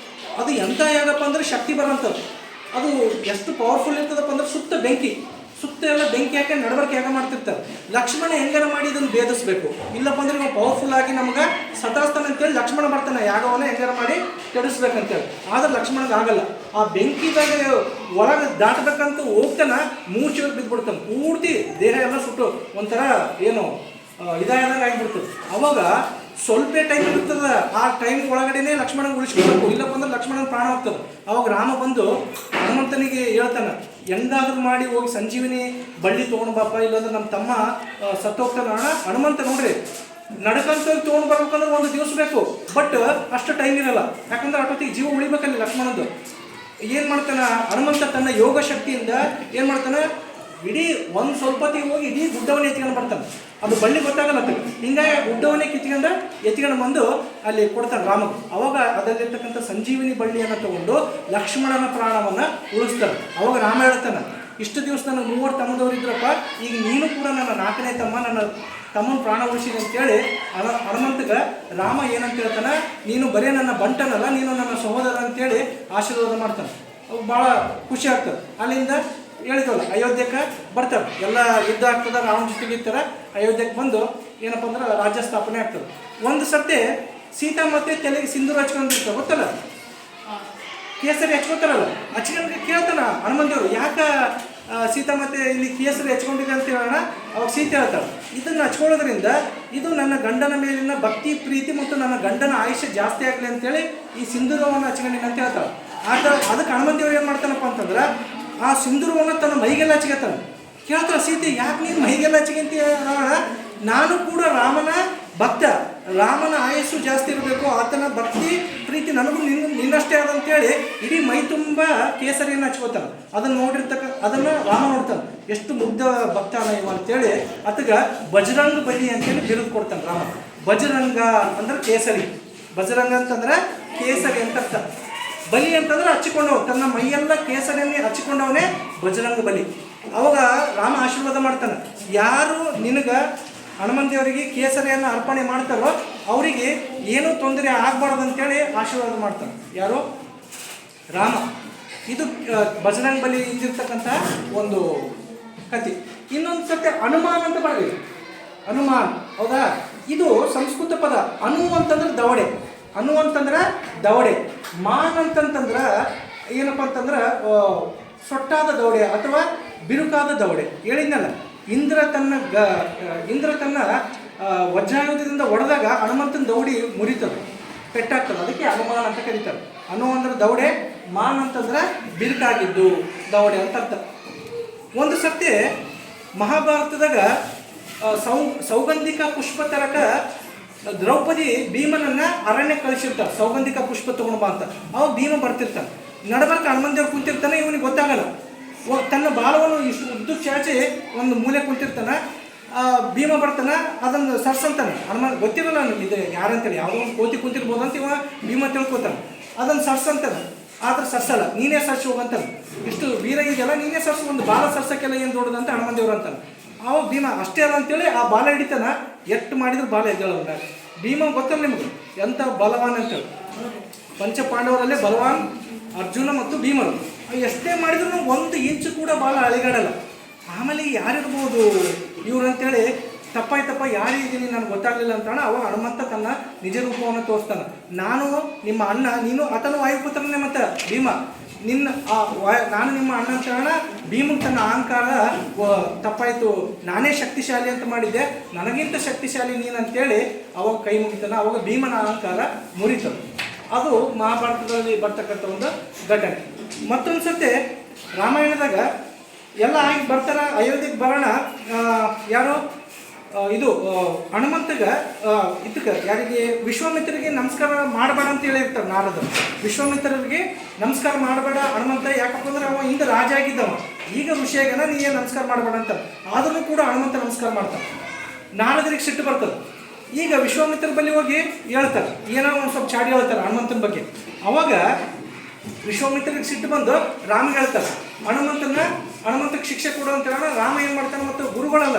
ಅದು ಎಂಥ ಯಾಗಪ್ಪ ಅಂದ್ರೆ ಶಕ್ತಿ ಬರೋಂಥದ್ದು. ಅದು ಎಷ್ಟು ಪವರ್ಫುಲ್ ಇರ್ತದಪ್ಪ ಅಂದ್ರೆ ಸುತ್ತ ಎಲ್ಲ ಬೆಂಕಿ ಹಾಕಿ ನಡಬರ್ಕೆ ಯಾಗ ಮಾಡ್ತಿರ್ತಾರೆ. ಲಕ್ಷ್ಮಣ ಹೆಂಗಾರ ಮಾಡಿ ಇದನ್ನು ಭೇದಿಸ್ಬೇಕು, ಇಲ್ಲಪ್ಪ ಅಂದ್ರೆ ನಾವು ಪವರ್ಫುಲ್ ಆಗಿ ನಮ್ಗೆ ಸತಾಸ್ತಾನೆ ಅಂತೇಳಿ ಲಕ್ಷ್ಮಣ ಬರ್ತಾನೆ, ಯಾಗವನ್ನು ಹೆಂಗಾರ ಮಾಡಿ ಕೆಡಿಸ್ಬೇಕಂತೇಳಿ. ಆದ್ರೆ ಲಕ್ಷ್ಮಣಗೆ ಆಗಲ್ಲ. ಆ ಬೆಂಕಿದಾಗ ಒಳಗೆ ದಾಟಬೇಕಂತ ಹೋಗ್ತಾನೆ, ಮೂರ್ಛೆ ಬಿದ್ದುಬಿಡ್ತಾನೆ. ಪೂರ್ತಿ ದೇಹ ಎಲ್ಲ ಸುಟ್ಟು ಒಂಥರ ಏನು ಇದಾದಂಗೆ ಆಗಿಬಿಡ್ತದೆ. ಅವಾಗ ಸ್ವಲ್ಪ ಟೈಮ್ ಇರ್ತದೆ. ಆ ಟೈಮ್ ಒಳಗಡೆನೆ ಲಕ್ಷ್ಮಣನ ಉಳಿಸ್ಕೊಳ್ಬೇಕು, ಇಲ್ಲಪ್ಪ ಅಂದ್ರೆ ಲಕ್ಷ್ಮಣನ ಪ್ರಾಣ ಹೋಗ್ತದೆ. ಅವಾಗ ರಾಮ ಬಂದು ಹನುಮಂತನಿಗೆ ಹೇಳ್ತಾನೆ, ಹೆಂಗಾದ್ರೂ ಮಾಡಿ ಹೋಗಿ ಸಂಜೀವಿನಿ ಬಳ್ಳಿ ತೊಗೊಂಡು ಬಾಪ, ಇಲ್ಲಾಂದ್ರೆ ನಮ್ಮ ತಮ್ಮ ಸತ್ತೋಗ್ತಾನ. ಹನುಮಂತ ನೋಡ್ರಿ ನಡ್ಕಂತ ತೊಗೊಂಡು ಬರ್ಬೇಕಂದ್ರೆ ಒಂದು ದಿವಸ ಬೇಕು, ಬಟ್ ಅಷ್ಟು ಟೈಮ್ ಇರಲ್ಲ. ಯಾಕಂದ್ರೆ ಅಷ್ಟೊತ್ತಿಗೆ ಜೀವ ಉಳಿಬೇಕಲ್ಲಿ ಲಕ್ಷ್ಮಣಂದು. ಏನು ಮಾಡ್ತಾನೆ ಹನುಮಂತ ತನ್ನ ಯೋಗ ಶಕ್ತಿಯಿಂದ ಏನು ಮಾಡ್ತಾನೆ, ಇಡೀ ಒಂದು ಸ್ವಲ್ಪತ್ತಿಗೆ ಹೋಗಿ ಇಡೀ ಗುಡ್ಡವನ್ನೇ ಎತ್ಕೊಂಡು ಬರ್ತಾನೆ. ಅದು ಬಳ್ಳಿ ಗೊತ್ತಾಗಲ್ಲ. ಹಿಂಗಾಗಿ ಗುಡ್ಡವನ್ನೇ ಎತ್ಕೊಂಡು ಬಂದು ಅಲ್ಲಿ ಕೊಡ್ತಾನೆ ರಾಮಗೆ. ಅವಾಗ ಅದರಲ್ಲಿರ್ತಕ್ಕಂಥ ಸಂಜೀವಿನಿ ಬಳ್ಳಿಯನ್ನು ತಗೊಂಡು ಲಕ್ಷ್ಮಣನ ಪ್ರಾಣವನ್ನು ಉಳಿಸ್ತಾನೆ. ಅವಾಗ ರಾಮ ಹೇಳ್ತಾನೆ, ಇಷ್ಟು ದಿವಸ ನನಗೆ 3 ತಮ್ಮದವ್ರು ಇದ್ರಪ್ಪ, ಈಗ ನೀನು ಕೂಡ ನನ್ನ 4ನೇ ತಮ್ಮ, ನನ್ನ ತಮ್ಮನ ಪ್ರಾಣ ಉಳಿಸಿದೆ ಅಂತೇಳಿ ಹನುಮಂತಗೆ ರಾಮ ಏನಂತ ಹೇಳ್ತಾನೆ, ನೀನು ಬರೀ ನನ್ನ ಬಂಟನಲ್ಲ, ನೀನು ನನ್ನ ಸಹೋದರ ಅಂತೇಳಿ ಆಶೀರ್ವಾದ ಮಾಡ್ತಾನೆ. ಅವು ಭಾಳ ಖುಷಿ ಆಗ್ತದೆ. ಅಲ್ಲಿಂದ ಹೇಳಿದ್ವಲ್ಲ, ಅಯೋಧ್ಯಕ್ಕೆ ಬರ್ತಾರೆ. ಎಲ್ಲ ಯುದ್ಧ ಆಗ್ತದೆ, ರಾವಣ ಜೊತೆಗೆ ಇರ್ತಾರೆ. ಅಯೋಧ್ಯಕ್ಕೆ ಬಂದು ಏನಪ್ಪ ಅಂದ್ರೆ ರಾಜ್ಯ ಸ್ಥಾಪನೆ ಆಗ್ತದೆ. ಒಂದು ಸರ್ತಿ ಸೀತಾ ಮತ್ತೆ ತಲೆಗೆ ಸಿಂಧೂರ ಹಚ್ಕೊಂಡಿರ್ತಾರೆ, ಗೊತ್ತಲ್ಲ, ಕೇಸರಿ ಹಚ್ಕೋತಾರಲ್ಲ. ಹಚ್ಕೊಂಡ್ರೆ ಕೇಳ್ತಾನ ಹನುಮಂತೇವರು, ಯಾಕೆ ಸೀತಾ ಮತ್ತೆ ಇಲ್ಲಿ ಕೇಸರಿ ಹಚ್ಕೊಂಡಿದೆ ಅಂತ ಹೇಳೋಣ. ಅವಾಗ ಸೀತೆ ಹೇಳ್ತಾಳೆ, ಇದನ್ನು ಹಚ್ಕೊಳ್ಳೋದ್ರಿಂದ ಇದು ನನ್ನ ಗಂಡನ ಮೇಲಿನ ಭಕ್ತಿ ಪ್ರೀತಿ ಮತ್ತು ನನ್ನ ಗಂಡನ ಆಯುಷ್ಯ ಜಾಸ್ತಿ ಆಗಲಿ ಅಂತೇಳಿ ಈ ಸಿಂಧೂರವನ್ನು ಹಚ್ಕೊಂಡಿನ ಅಂತ ಹೇಳ್ತಾಳೆ. ಅದಕ್ಕೆ ಹನುಮಂತೇವ್ರು ಏನು ಮಾಡ್ತಾನಪ್ಪ ಅಂತಂದ್ರೆ ಆ ಸಿಂಧೂರವನ್ನು ತನ್ನ ಮೈಗೆಲ್ಲ ಹಚ್ಕೊತಾನೆ. ಕೇಳ್ತಾಳೆ ಸೀತೆ, ಯಾಕೆ ನೀನು ಮೈಗೆಲ್ಲ ಹಚ್ಕೊಂತ ರಾವಣ? ನಾನು ಕೂಡ ರಾಮನ ಭಕ್ತ, ರಾಮನ ಆಯಸ್ಸು ಜಾಸ್ತಿ ಇರಬೇಕು, ಆತನ ಭಕ್ತಿ ಪ್ರೀತಿ ನನಗೂ ನಿನ್ನಷ್ಟೇ ಅದಂತೇಳಿ ಇಡೀ ಮೈ ತುಂಬ ಕೇಸರಿಯನ್ನು ಹಚ್ಕೋತಾನೆ. ಅದನ್ನು ರಾಮ ನೋಡ್ತಾನೆ, ಎಷ್ಟು ಮುಗ್ಧ ಭಕ್ತಾನ ಇವ ಅಂತೇಳಿ ಆತಗೆ ಬಜರಂಗ ಬಲಿ ಅಂತೇಳಿ ಬಿರುದು ಕೊಡ್ತಾನೆ ರಾಮ. ಬಜರಂಗ ಅಂದ್ರೆ ಕೇಸರಿ, ಬಜರಂಗ ಅಂತಂದ್ರೆ ಕೇಸರಿ ಅಂತ ಅರ್ಥ. ಬಲಿ ಅಂತಂದ್ರೆ ಹಚ್ಚಿಕೊಂಡವ್, ತನ್ನ ಮೈಯೆಲ್ಲ ಕೇಸರಿಯಲ್ಲಿ ಹಚ್ಚಿಕೊಂಡವನೇ ಬಜರಂಗ ಬಲಿ. ಅವಾಗ ರಾಮ ಆಶೀರ್ವಾದ ಮಾಡ್ತಾನೆ, ಯಾರು ನಿನಗೆ ಹನುಮಂತೇವರಿಗೆ ಕೇಸರಿಯನ್ನು ಅರ್ಪಣೆ ಮಾಡ್ತಾರೋ ಅವರಿಗೆ ಏನೂ ತೊಂದರೆ ಆಗಬಾರ್ದು ಅಂತೇಳಿ ಆಶೀರ್ವಾದ ಮಾಡ್ತಾನೆ. ಯಾರು? ರಾಮ. ಇದು ಬಜರಂಗ ಬಲಿ ಇದ್ದಿರ್ತಕ್ಕಂಥ ಒಂದು ಕಥೆ. ಇನ್ನೊಂದು ಸತ್ಯ ಹನುಮಾನ್ ಅಂತ ಬರಬೇಕು. ಹನುಮಾನ್, ಹೌದಾ? ಇದು ಸಂಸ್ಕೃತ ಪದ. ಅನು ಅಂತಂದ್ರೆ ದವಡೆ, ಅನು ಅಂತಂದ್ರೆ ದವಡೆ. ಮಾನ್ ಅಂತಂತಂದ್ರೆ ಏನಪ್ಪ ಅಂತಂದ್ರೆ ಸೊಟ್ಟಾದ ದವಡೆ ಅಥವಾ ಬಿರುಕಾದ ದವಡೆ. ಹೇಳಿದ್ನಲ್ಲ, ಇಂದ್ರ ತನ್ನ ವಜ್ರಾಯುಧದಿಂದ ಹೊಡೆದಾಗ ಹನುಮಂತನ ದೌಡಿ ಮುರಿತದೆ, ಪೆಟ್ಟಾಗ್ತದೆ. ಅದಕ್ಕೆ ಹನುಮಾನ್ ಅಂತ ಕರೀತಾರೆ. ಅನು ಅಂದ್ರೆ ದವಡೆ, ಮಾನ್ ಅಂತಂದ್ರೆ ಬಿರುಕಾಗಿದ್ದು ದವಡೆ ಅಂತ ಅರ್ಥ. ಒಂದು ಸರ್ತಿ ಮಹಾಭಾರತದಾಗ ಸೌಗಂಧಿಕ ಪುಷ್ಪ ತರಕ ದ್ರೌಪದಿ ಭೀಮನನ್ನ ಅರಣ್ಯ ಕಳಿಸಿರ್ತಾನೆ, ಸೌಗಂಧಿಕ ಪುಷ್ಪ ತಗೊಂಡು ಬಾ ಅಂತ. ಅವಾಗ ಭೀಮ ಬರ್ತಿರ್ತಾನೆ, ನಡಬರ್ಕ ಹನುಮಂತೇವ್ರು ಕುಂತಿರ್ತಾನೆ. ಇವನಿಗೆ ಗೊತ್ತಾಗಲ್ಲ, ತನ್ನ ಬಾಲವನ್ನು ಇಷ್ಟು ಉದ್ದು ಚಾಚಿ ಒಂದು ಮೂಲೆ ಕುಂತಿರ್ತಾನೆ. ಭೀಮ ಬರ್ತಾನೆ, ಅದನ್ನು ಸರ್ಸಂತಾನೆ. ಹನುಮಂತ ಗೊತ್ತಿರಲ್ಲ ಇದು ಯಾರಂತೇಳಿ, ಯಾವುದೋ ಒಂದು ಕೋತಿ ಕುಂತಿರ್ಬೋದು ಅಂತ ಇವ ಭೀಮ ತಿಳ್ಕೊತಾನೆ. ಅದನ್ನು ಸರ್ಸಂತಾನೆ, ಆದ್ರೆ ಸರ್ಸಲ್ಲ, ನೀನೇ ಸರ್ಸಿ ಹೋಗಂತಾನೆ. ಇಷ್ಟು ವೀರ ಇದೆಯಲ್ಲ, ನೀನೇ ಸರ್ಸು, ಒಂದು ಬಾಲ ಸರ್ಸಕ್ಕೆಲ್ಲ ಏನು ದೊಡ್ಡದಂತ ಹನುಮಂತೇವ್ರು ಅಂತಾನೆ. ಅವಾಗ ಭೀಮ ಅಷ್ಟೇ ಅಲ್ಲ ಅಂತೇಳಿ ಆ ಬಾಲ ಹಿಡಿತಾನೆ. ಎಷ್ಟು ಮಾಡಿದ್ರು ಬಾಲ ಎದ್ದೇಳಲ್ಲ. ಭೀಮ ಗೊತ್ತಲ್ಲ ನಿಮಗೆ ಎಂಥ ಬಲವಾನ್ ಅಂತೇಳಿ. ಪಂಚಪಾಂಡವರಲ್ಲೇ ಬಲವಾನ್ ಅರ್ಜುನ ಮತ್ತು ಭೀಮರು. ಎಷ್ಟೇ ಮಾಡಿದ್ರು 1 ಇಂಚು ಕೂಡ ಬಾಲ ಅಳಿಗಾಡಲ್ಲ. ಆಮೇಲೆ ಯಾರಿರ್ಬೋದು ಇವ್ರು ಅಂತೇಳಿ ತಪ್ಪ ಯಾರಿದ್ದೀನಿ ನನಗೆ ಗೊತ್ತಾಗಲಿಲ್ಲ ಅಂತಾಣ. ಅವಾಗ ಹನುಮಂತ ತನ್ನ ನಿಜ ರೂಪವನ್ನು ತೋರಿಸ್ತಾನೆ. ನಾನು ನಿಮ್ಮ ಅಣ್ಣ, ನೀನು ಆತನ ವಾಯುಪುತ್ರನೇ. ಮತ್ತು ಭೀಮ ನಾನು ನಿಮ್ಮ ಅಣ್ಣ ಅಂತ ಹೇಳೋಣ. ಭೀಮನ್ ತನ್ನ ಅಹಂಕಾರ ತಪ್ಪಾಯಿತು, ನಾನೇ ಶಕ್ತಿಶಾಲಿ ಅಂತ ಮಾಡಿದ್ದೆ, ನನಗಿಂತ ಶಕ್ತಿಶಾಲಿ ನೀನು ಅಂತೇಳಿ ಅವಾಗ ಕೈ ಮುಗಿತಾನೆ. ಅವಾಗ ಭೀಮನ ಅಹಂಕಾರ ಮುರಿತದೆ. ಅದು ಮಹಾಭಾರತದಲ್ಲಿ ಬರ್ತಕ್ಕಂಥ ಒಂದು ಘಟನೆ. ಮತ್ತೊಂದು ಸತಿ ರಾಮಾಯಣದಾಗ ಎಲ್ಲ ಆಗಿ ಬರ್ತಾರ, ಅಯೋಧ್ಯೆಗೆ ಬರೋಣ. ಯಾರು ಇದು ಹನುಮಂತಗೆ ಇದಕ್ಕೆ ಯಾರಿಗೆ ವಿಶ್ವಾಮಿತ್ರರಿಗೆ ನಮಸ್ಕಾರ ಮಾಡಬೇಡ ಅಂತ ಹೇಳಿರ್ತಾರೆ ನಾರದ. ವಿಶ್ವಾಮಿತ್ರರಿಗೆ ನಮಸ್ಕಾರ ಮಾಡಬೇಡ ಹನುಮಂತ, ಯಾಕಪ್ಪ ಅಂದ್ರೆ ಅವ ಹಿಂದೆ ರಾಜ ಆಗಿದ್ದವ, ಈಗ ಋಷಿಯಾಗನ ನೀ ನಮಸ್ಕಾರ ಮಾಡಬೇಡ ಅಂತ. ಆದ್ರೂ ಕೂಡ ಹನುಮಂತ ನಮಸ್ಕಾರ ಮಾಡ್ತಾನೆ. ನಾರದರಿಗೆ ಸಿಟ್ಟು ಬರ್ತದೆ. ಈಗ ವಿಶ್ವಾಮಿತ್ರ ಬಳಿ ಹೋಗಿ ಹೇಳ್ತಾರೆ, ಏನೋ ಒಂದು ಸ್ವಲ್ಪ ಚಾಡಿ ಹೇಳ್ತಾರೆ ಹನುಮಂತನ ಬಗ್ಗೆ. ಅವಾಗ ವಿಶ್ವಾಮಿತ್ರರಿಗೆ ಸಿಟ್ಟು ಬಂದು ರಾಮ ಹೇಳ್ತಾರೆ, ಹನುಮಂತಕ್ಕೆ ಶಿಕ್ಷೆ ಕೊಡು ಅಂತ ಹೇಳೋಣ. ರಾಮ ಏನು ಮಾಡ್ತಾನೆ, ಮತ್ತು ಗುರುಗಳಲ್ಲ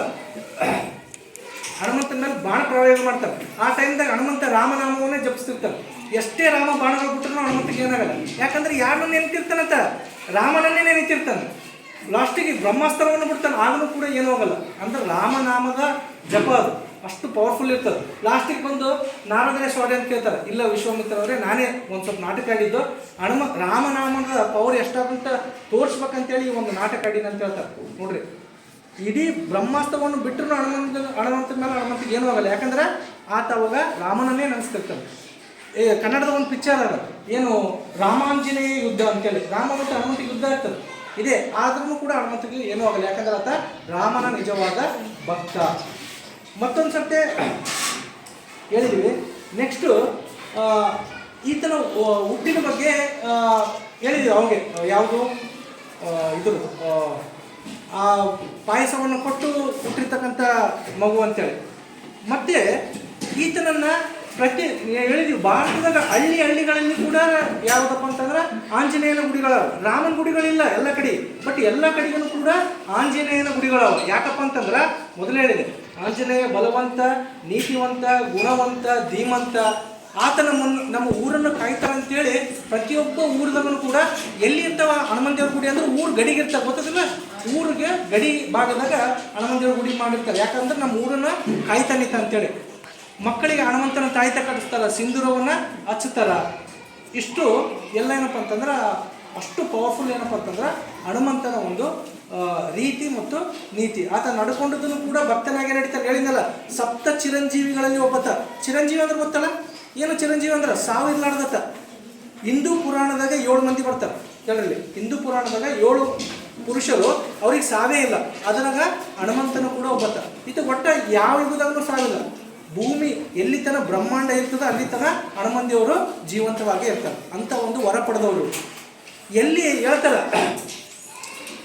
ಹನುಮಂತನ ಮೇಲೆ ಬಾಣ ಪ್ರಯೋಗ ಮಾಡ್ತಾರೆ. ಆ ಟೈಮ್ದಾಗ ಹನುಮಂತ ರಾಮನಾಮವನ್ನೇ ಜಪಿಸ್ತಿರ್ತಾರೆ. ಎಷ್ಟೇ ರಾಮ ಬಾಣಗಳು ಬಿಟ್ಟರು ಹನುಮಂತಕ್ಕೆ ಏನಾಗಲ್ಲ, ಯಾಕಂದ್ರೆ ಯಾರನ್ನ ನೆನಪಿರ್ತಾನಂತ, ರಾಮನನ್ನೇ ನೆನಪಿರ್ತಾನೆ. ಲಾಸ್ಟಿಗೆ ಬ್ರಹ್ಮಾಸ್ತ್ರವನ್ನು ಬಿಡ್ತಾನೆ, ಆಗಲೂ ಕೂಡ ಏನೂ ಆಗಲ್ಲ. ಅಂದ್ರೆ ರಾಮನಾಮದ ಜಪ ಅದು ಅಷ್ಟು ಪವರ್ಫುಲ್ ಇರ್ತದೆ. ಲಾಸ್ಟಿಗೆ ಬಂದು ನಾರದರೇ ಸ್ವಾರಿ ಅಂತ ಕೇಳ್ತಾರೆ. ಇಲ್ಲ ವಿಶ್ವಾಮಿತ್ರ ಅವರೇ, ನಾನೇ ಒಂದು ಸ್ವಲ್ಪ ನಾಟಕ ಆಡಿದ್ದು, ರಾಮನಾಮದ ಪವರ್ ಎಷ್ಟಾದಂತ ತೋರಿಸ್ಬೇಕಂತೇಳಿ ಒಂದು ನಾಟಕ ಆಡಿನ ಅಂತ ಹೇಳ್ತಾರೆ. ನೋಡ್ರಿ, ಇಡೀ ಬ್ರಹ್ಮಾಸ್ತ್ರವನ್ನು ಬಿಟ್ಟರು ಹನುಮಂತನ ಮೇಲೆ ಹನುಮಂತಿಗೆ ಏನೂ ಆಗಲ್ಲ, ಯಾಕಂದ್ರೆ ಆತ ಅವಾಗ ರಾಮನನ್ನೇ ನೆನೆಸ್ತಿರ್ತಾನೆ. ಕನ್ನಡದ ಒಂದು ಪಿಕ್ಚರ್ ಅದ, ಏನು ರಾಮಾಂಜನೇಯ ಯುದ್ಧ ಅಂತೇಳಿ, ರಾಮ ಮತ್ತು ಹನುಮಂತಿಗೆ ಯುದ್ಧ ಇರ್ತದೆ ಇದೆ. ಆದ್ರೂ ಕೂಡ ಹನುಮಂತಿಗೆ ಏನೂ ಆಗಲ್ಲ, ಯಾಕಂದ್ರೆ ಆತ ರಾಮನ ನಿಜವಾದ ಭಕ್ತ. ಮತ್ತೊಂದು ಸರ್ತೆ ಹೇಳಿದ್ವಿ. ನೆಕ್ಸ್ಟು ಈತನ ಹುಟ್ಟಿನ ಬಗ್ಗೆ ಹೇಳಿದ್ವಿ ಅವಂಗೆ, ಯಾವುದು ಇದು ಆ ಪಾಯಸವನ್ನು ಕೊಟ್ಟು ಹುಟ್ಟಿರ್ತಕ್ಕಂಥ ಮಗು ಅಂತೇಳಿ. ಮತ್ತು ಈತನನ್ನು ಹೇಳಿದ್ವಿ ಭಾರತದಾಗ ಹಳ್ಳಿಗಳಲ್ಲಿ ಕೂಡ ಯಾವುದಪ್ಪ ಅಂತಂದ್ರೆ ಆಂಜನೇಯನ ಗುಡಿಗಳವ, ರಾಮನ ಗುಡಿಗಳಿಲ್ಲ ಎಲ್ಲ ಕಡೆ. ಬಟ್ ಎಲ್ಲ ಕಡೆಗೂ ಕೂಡ ಆಂಜನೇಯನ ಗುಡಿಗಳವ. ಯಾಕಪ್ಪ ಅಂತಂದ್ರೆ ಮೊದಲೇ ಹೇಳಿದೆ, ಆಂಜನೇಯ ಬಲವಂತ, ನೀತಿವಂತ, ಗುಣವಂತ, ಧೀಮಂತ. ಆತನ ನಮ್ಮ ಊರನ್ನು ಕಾಯ್ತಾರಂತೇಳಿ ಪ್ರತಿಯೊಬ್ಬ ಊರದಲ್ಲೂ ಕೂಡ ಎಲ್ಲಿ ಇರ್ತಾವ ಹನುಮಂತೇವ್ರ ಗುಡಿ ಅಂದ್ರೆ ಊರು ಗಡಿಗಿರ್ತಾರೆ, ಗೊತ್ತಿಲ್ಲ. ಊರಿಗೆ ಗಡಿ ಭಾಗದಾಗ ಹನುಮಂತೇವ್ರ ಗುಡಿ ಮಾಡಿರ್ತಾರೆ. ಯಾಕಂದ್ರೆ ನಮ್ಮ ಊರನ್ನ ಕಾಯ್ತಾನಿತ ಅಂತೇಳಿ. ಮಕ್ಕಳಿಗೆ ಹನುಮಂತನ ತಾಯ್ತ ಕಟ್ಟಿಸ್ತಾರ, ಸಿಂಧೂರವನ್ನು ಹಚ್ಚುತ್ತಾರ. ಇಷ್ಟು ಎಲ್ಲ ಏನಪ್ಪ ಅಂತಂದ್ರೆ ಅಷ್ಟು ಪವರ್ಫುಲ್ ಏನಪ್ಪ ಅಂತಂದ್ರೆ ಹನುಮಂತನ ಒಂದು ರೀತಿ ಮತ್ತು ನೀತಿ. ಆತ ನಡ್ಕೊಂಡದನ್ನು ಕೂಡ ಭಕ್ತನಾಗೆ ನಡೀತಾನೆ. ಹೇಳಿದ್ನಲ್ಲ, ಸಪ್ತ ಚಿರಂಜೀವಿಗಳಲ್ಲಿ ಒಬ್ಬತ್ತ. ಚಿರಂಜೀವಿ ಅಂದ್ರೆ ಗೊತ್ತಲ್ಲ, ಏನು ಚಿರಂಜೀವಿ ಅಂದ್ರೆ ಸಾವಿರ್ಲಾರ್ದತ್ತ. ಹಿಂದೂ ಪುರಾಣದಾಗ 7 ಮಂದಿ ಬರ್ತಾರೆ ಕೇಳ್ರಿ. ಹಿಂದೂ ಪುರಾಣದಾಗ 7 ಪುರುಷರು, ಅವ್ರಿಗೆ ಸಾವೇ ಇಲ್ಲ. ಅದ್ರಾಗ ಹನುಮಂತನು ಕೂಡ ಒಬ್ಬತ್ತ. ಇದು ಒಟ್ಟ ಯಾವ ಯುಗದಾಗೂ ಸಾವಿಲ್ಲ. ಭೂಮಿ ಎಲ್ಲಿ ತನ ಬ್ರಹ್ಮಾಂಡ ಇರ್ತದೆ ಅಲ್ಲಿ ತನ ಹನುಮಂತಿಯವರು ಜೀವಂತವಾಗಿ ಇರ್ತಾರೆ ಅಂತ ಒಂದು ವರ ಪಡೆದವರು. ಎಲ್ಲಿ ಹೇಳ್ತಾರೆ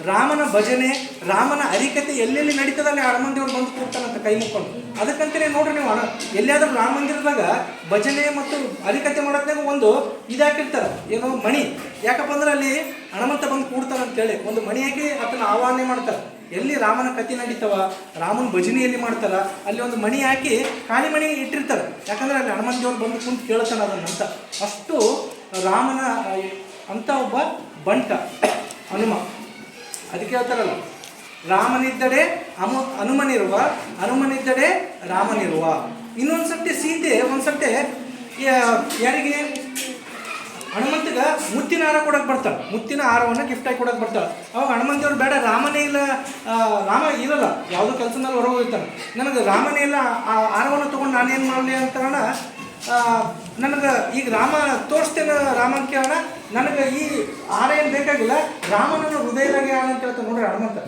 ರಾಮನ ಭಜನೆ, ರಾಮನ ಹರಿಕತೆ ಎಲ್ಲೆಲ್ಲಿ ನಡೀತದೆ ಅಲ್ಲಿ ಹನುಮಂತಿಯವ್ರು ಬಂದು ಕೂಡ್ತಾನಂತ ಕೈ ಮುಕ್ಕೊಂಡು. ಅದಕ್ಕಂತಲೇ ನೋಡ್ರಿ ನೀವು ಎಲ್ಲಿಯಾದ್ರೂ ರಾಮ ಮಂದಿರದಾಗ ಭಜನೆ ಮತ್ತು ಹರಿಕತೆ ಮಾಡೋದ್ನಾಗ ಒಂದು ಇದಾಕಿರ್ತಾರೆ, ಏನೋ ಮಣಿ. ಯಾಕಪ್ಪ ಅಂದ್ರೆ ಅಲ್ಲಿ ಹನುಮಂತ ಬಂದು ಕೂಡ್ತಾನಂತೇಳಿ ಒಂದು ಮಣಿ ಹಾಕಿ ಅದನ್ನು ಆಹ್ವಾನ ಮಾಡ್ತಾರೆ. ಎಲ್ಲಿ ರಾಮನ ಕಥೆ ನಡೀತಾವ, ರಾಮನ ಭಜನೆಯಲ್ಲಿ ಮಾಡ್ತಾರ, ಅಲ್ಲಿ ಒಂದು ಮಣಿ ಹಾಕಿ ಖಾಲಿ ಮಣಿ ಇಟ್ಟಿರ್ತಾರೆ. ಯಾಕಂದ್ರೆ ಅಲ್ಲಿ ಹನುಮಂತಿಯವ್ರು ಬಂದು ಕುಂತು ಕೇಳ್ತಾನೆ ಅದನ್ನಂತ. ಅಷ್ಟು ರಾಮನ ಅಂತ ಒಬ್ಬ ಬಂಟ ಹನುಮ. ಅದಕ್ಕೆ ಹೇಳ್ತಾರಲ್ಲ, ರಾಮನಿದ್ದಡೆ ಹನುಮನಿರುವ, ಹನುಮನಿದ್ದಡೆ ರಾಮನಿರುವ. ಇನ್ನೊಂದು ಸರ್ತಿ ಸೀತೆ ಒಂದ್ಸರ್ತಿ ಯಾರಿಗೆ ಹನುಮಂತಗ ಮುತ್ತಿನ ಹಾರ ಕೊಡೋಕೆ ಬರ್ತಾಳೆ. ಮುತ್ತಿನ ಹಾರವನ್ನು ಗಿಫ್ಟಾಗಿ ಕೊಡೋಕೆ ಬರ್ತಾಳೆ. ಅವಾಗ ಹನುಮಂತವ್ರು ಬೇಡ, ರಾಮನೇ ಇಲ್ಲ, ರಾಮ ಇರಲ್ಲ, ಯಾವುದೋ ಕೆಲಸದಲ್ಲಿ ಹೊರಗೆ ಹೋಗ್ತಾನೆ, ನನಗೆ ರಾಮನೇ ಇಲ್ಲ, ಆ ಹಾರವನ್ನು ತೊಗೊಂಡು ನಾನೇನು ಮಾಡಲಿ ಅಂತ ಹೇಳೋಣ. ನನಗೆ ಈಗ ರಾಮ ತೋರಿಸ್ತೇನೆ ರಾಮನ ಕೇಳೋಣ, ನನಗೆ ಈ ಹಾರ ಏನು ಬೇಕಾಗಿಲ್ಲ, ರಾಮನನ್ನು ಹೃದಯದಾಗೆ ಆದ ಅಂತ ಹೇಳ್ತಾನೆ. ನೋಡ್ರಿ ಹನುಮಂತ,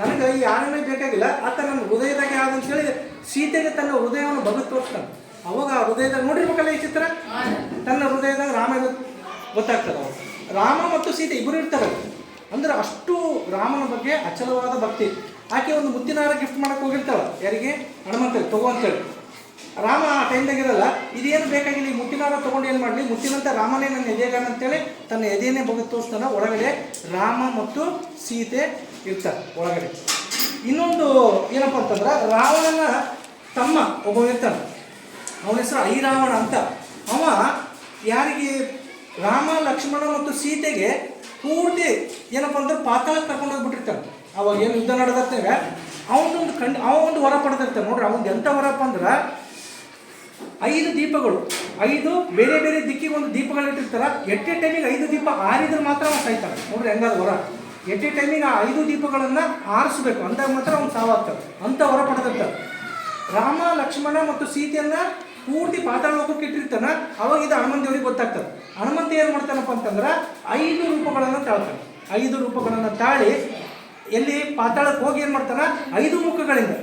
ನನಗೆ ಈ ಹಾರನೇ ಬೇಕಾಗಿಲ್ಲ, ಆತ ನನ್ನ ಹೃದಯದಾಗೆ ಆದ ಅಂತೇಳಿ ಸೀತೆಗೆ ತನ್ನ ಹೃದಯವನ್ನು ಬಗೆದು ತೋರಿಸ್ತಾನೆ. ಅವಾಗ ಆ ಹೃದಯದಾಗ ನೋಡಿರ್ಬೇಕಲ್ಲ ಈ ಚಿತ್ರ, ತನ್ನ ಹೃದಯದಾಗ ರಾಮ ಗೊತ್ತಾಗ್ತದೆ. ಅವಾಗ ರಾಮ ಮತ್ತು ಸೀತೆ ಇಬ್ಬರು ಇರ್ತಾರೆ. ಅಂದ್ರೆ ಅಷ್ಟು ರಾಮನ ಬಗ್ಗೆ ಅಚಲವಾದ ಭಕ್ತಿ. ಆಕೆ ಒಂದು ಮುತ್ತಿನ ಹಾರ ಗಿಫ್ಟ್ ಮಾಡಕ್ಕೆ ಹೋಗಿರ್ತಾಳೆ, ಯಾರಿಗೆ, ಹನುಮಂತರಿಗೆ ತಗೋ ಅಂತೇಳಿ. ರಾಮ ಆ ಟೈಮ್ದಾಗಿರಲ್ಲ, ಇದೇನು ಬೇಕಾಗಿಲ್ಲ, ಈ ಮುತ್ತಿನ ಹಾರ ತೊಗೊಂಡು ಏನು ಮಾಡಲಿ, ಮುತ್ತಿನಂತ ರಾಮನೇ ನನ್ನ ಎದೆಗಾನ ಅಂತೇಳಿ ತನ್ನ ಎದೆಯನ್ನೇ ಬಗೆದು ತೋರಿಸ್ತಾನೆ. ಒಳಗಡೆ ರಾಮ ಮತ್ತು ಸೀತೆ ಇರ್ತಾರೆ ಒಳಗಡೆ. ಇನ್ನೊಂದು ಏನಪ್ಪ ಅಂತಂದ್ರೆ, ರಾವಣನ ತಮ್ಮ ಒಬ್ಬ ಇರ್ತಾನೆ, ಅವನ ಹೆಸರು ಐರಾವಣ ಅಂತ. ಅವ ಯಾರಿಗೆ ರಾಮ, ಲಕ್ಷ್ಮಣ ಮತ್ತು ಸೀತೆಗೆ ಪೂರ್ತಿ ಏನಪ್ಪ ಅಂದ್ರೆ ಪಾತಾಳಕ್ಕೆ ಕರ್ಕೊಂಡು ಹೋಗ್ಬಿಟ್ಟಿರ್ತಾನೆ. ಅವಾಗ ಏನು ಯುದ್ಧ ನಡೆದತ್ತೇವೆ ಅವನೊಂದು ಅವನೊಂದು ವರ ಪಡೆದಿರ್ತಾನೆ ನೋಡ್ರಿ. ಅವನು ಎಂಥ ವರಪ್ಪ ಅಂದ್ರೆ 5 ದೀಪಗಳು, 5 ಬೇರೆ ಬೇರೆ ದಿಕ್ಕಿಗೆ ಒಂದು ದೀಪಗಳು ಇಟ್ಟಿರ್ತಾರೆ. ಎಟ್ಟೆ ಟೈಮಿಗೆ 5 ದೀಪ ಆರಿದ್ರೆ ಮಾತ್ರ ಅವ್ನು ಸಾಯ್ತಾನೆ ನೋಡ್ರಿ. ಹೆಂಗಾದ ವರ, ಎಟ್ಟೆ ಟೈಮಿಗೆ ಆ 5 ದೀಪಗಳನ್ನು ಆರಿಸ್ಬೇಕು, ಅಂದಾಗ ಮಾತ್ರ ಅವ್ನು ಸಾವಾಗ್ತದೆ ಅಂತ ವರ ಪಡೆದಿರ್ತಾರೆ. ರಾಮ ಲಕ್ಷ್ಮಣ ಮತ್ತು ಸೀತೆಯನ್ನ ಪೂರ್ತಿ ಪಾತಾಳ ಲೋಕಕ್ಕೆ ಇಟ್ಟಿರ್ತಾನೆ. ಅವಾಗ ಇದು ಹನುಮಂತ ದೇವರಿಗೆ ಗೊತ್ತಾಗ್ತದೆ. ಹನುಮಂತ ಏನು ಮಾಡ್ತಾನಪ್ಪ ಅಂತಂದ್ರೆ 5 ರೂಪಗಳನ್ನು ತಾಳ್ತಾನೆ. 5 ರೂಪಗಳನ್ನು ತಾಳಿ ಎಲ್ಲಿ ಪಾತಾಳಕ್ಕೆ ಹೋಗಿ ಏನು ಮಾಡ್ತಾನೆ, 5 ಮುಖಗಳಿಂದ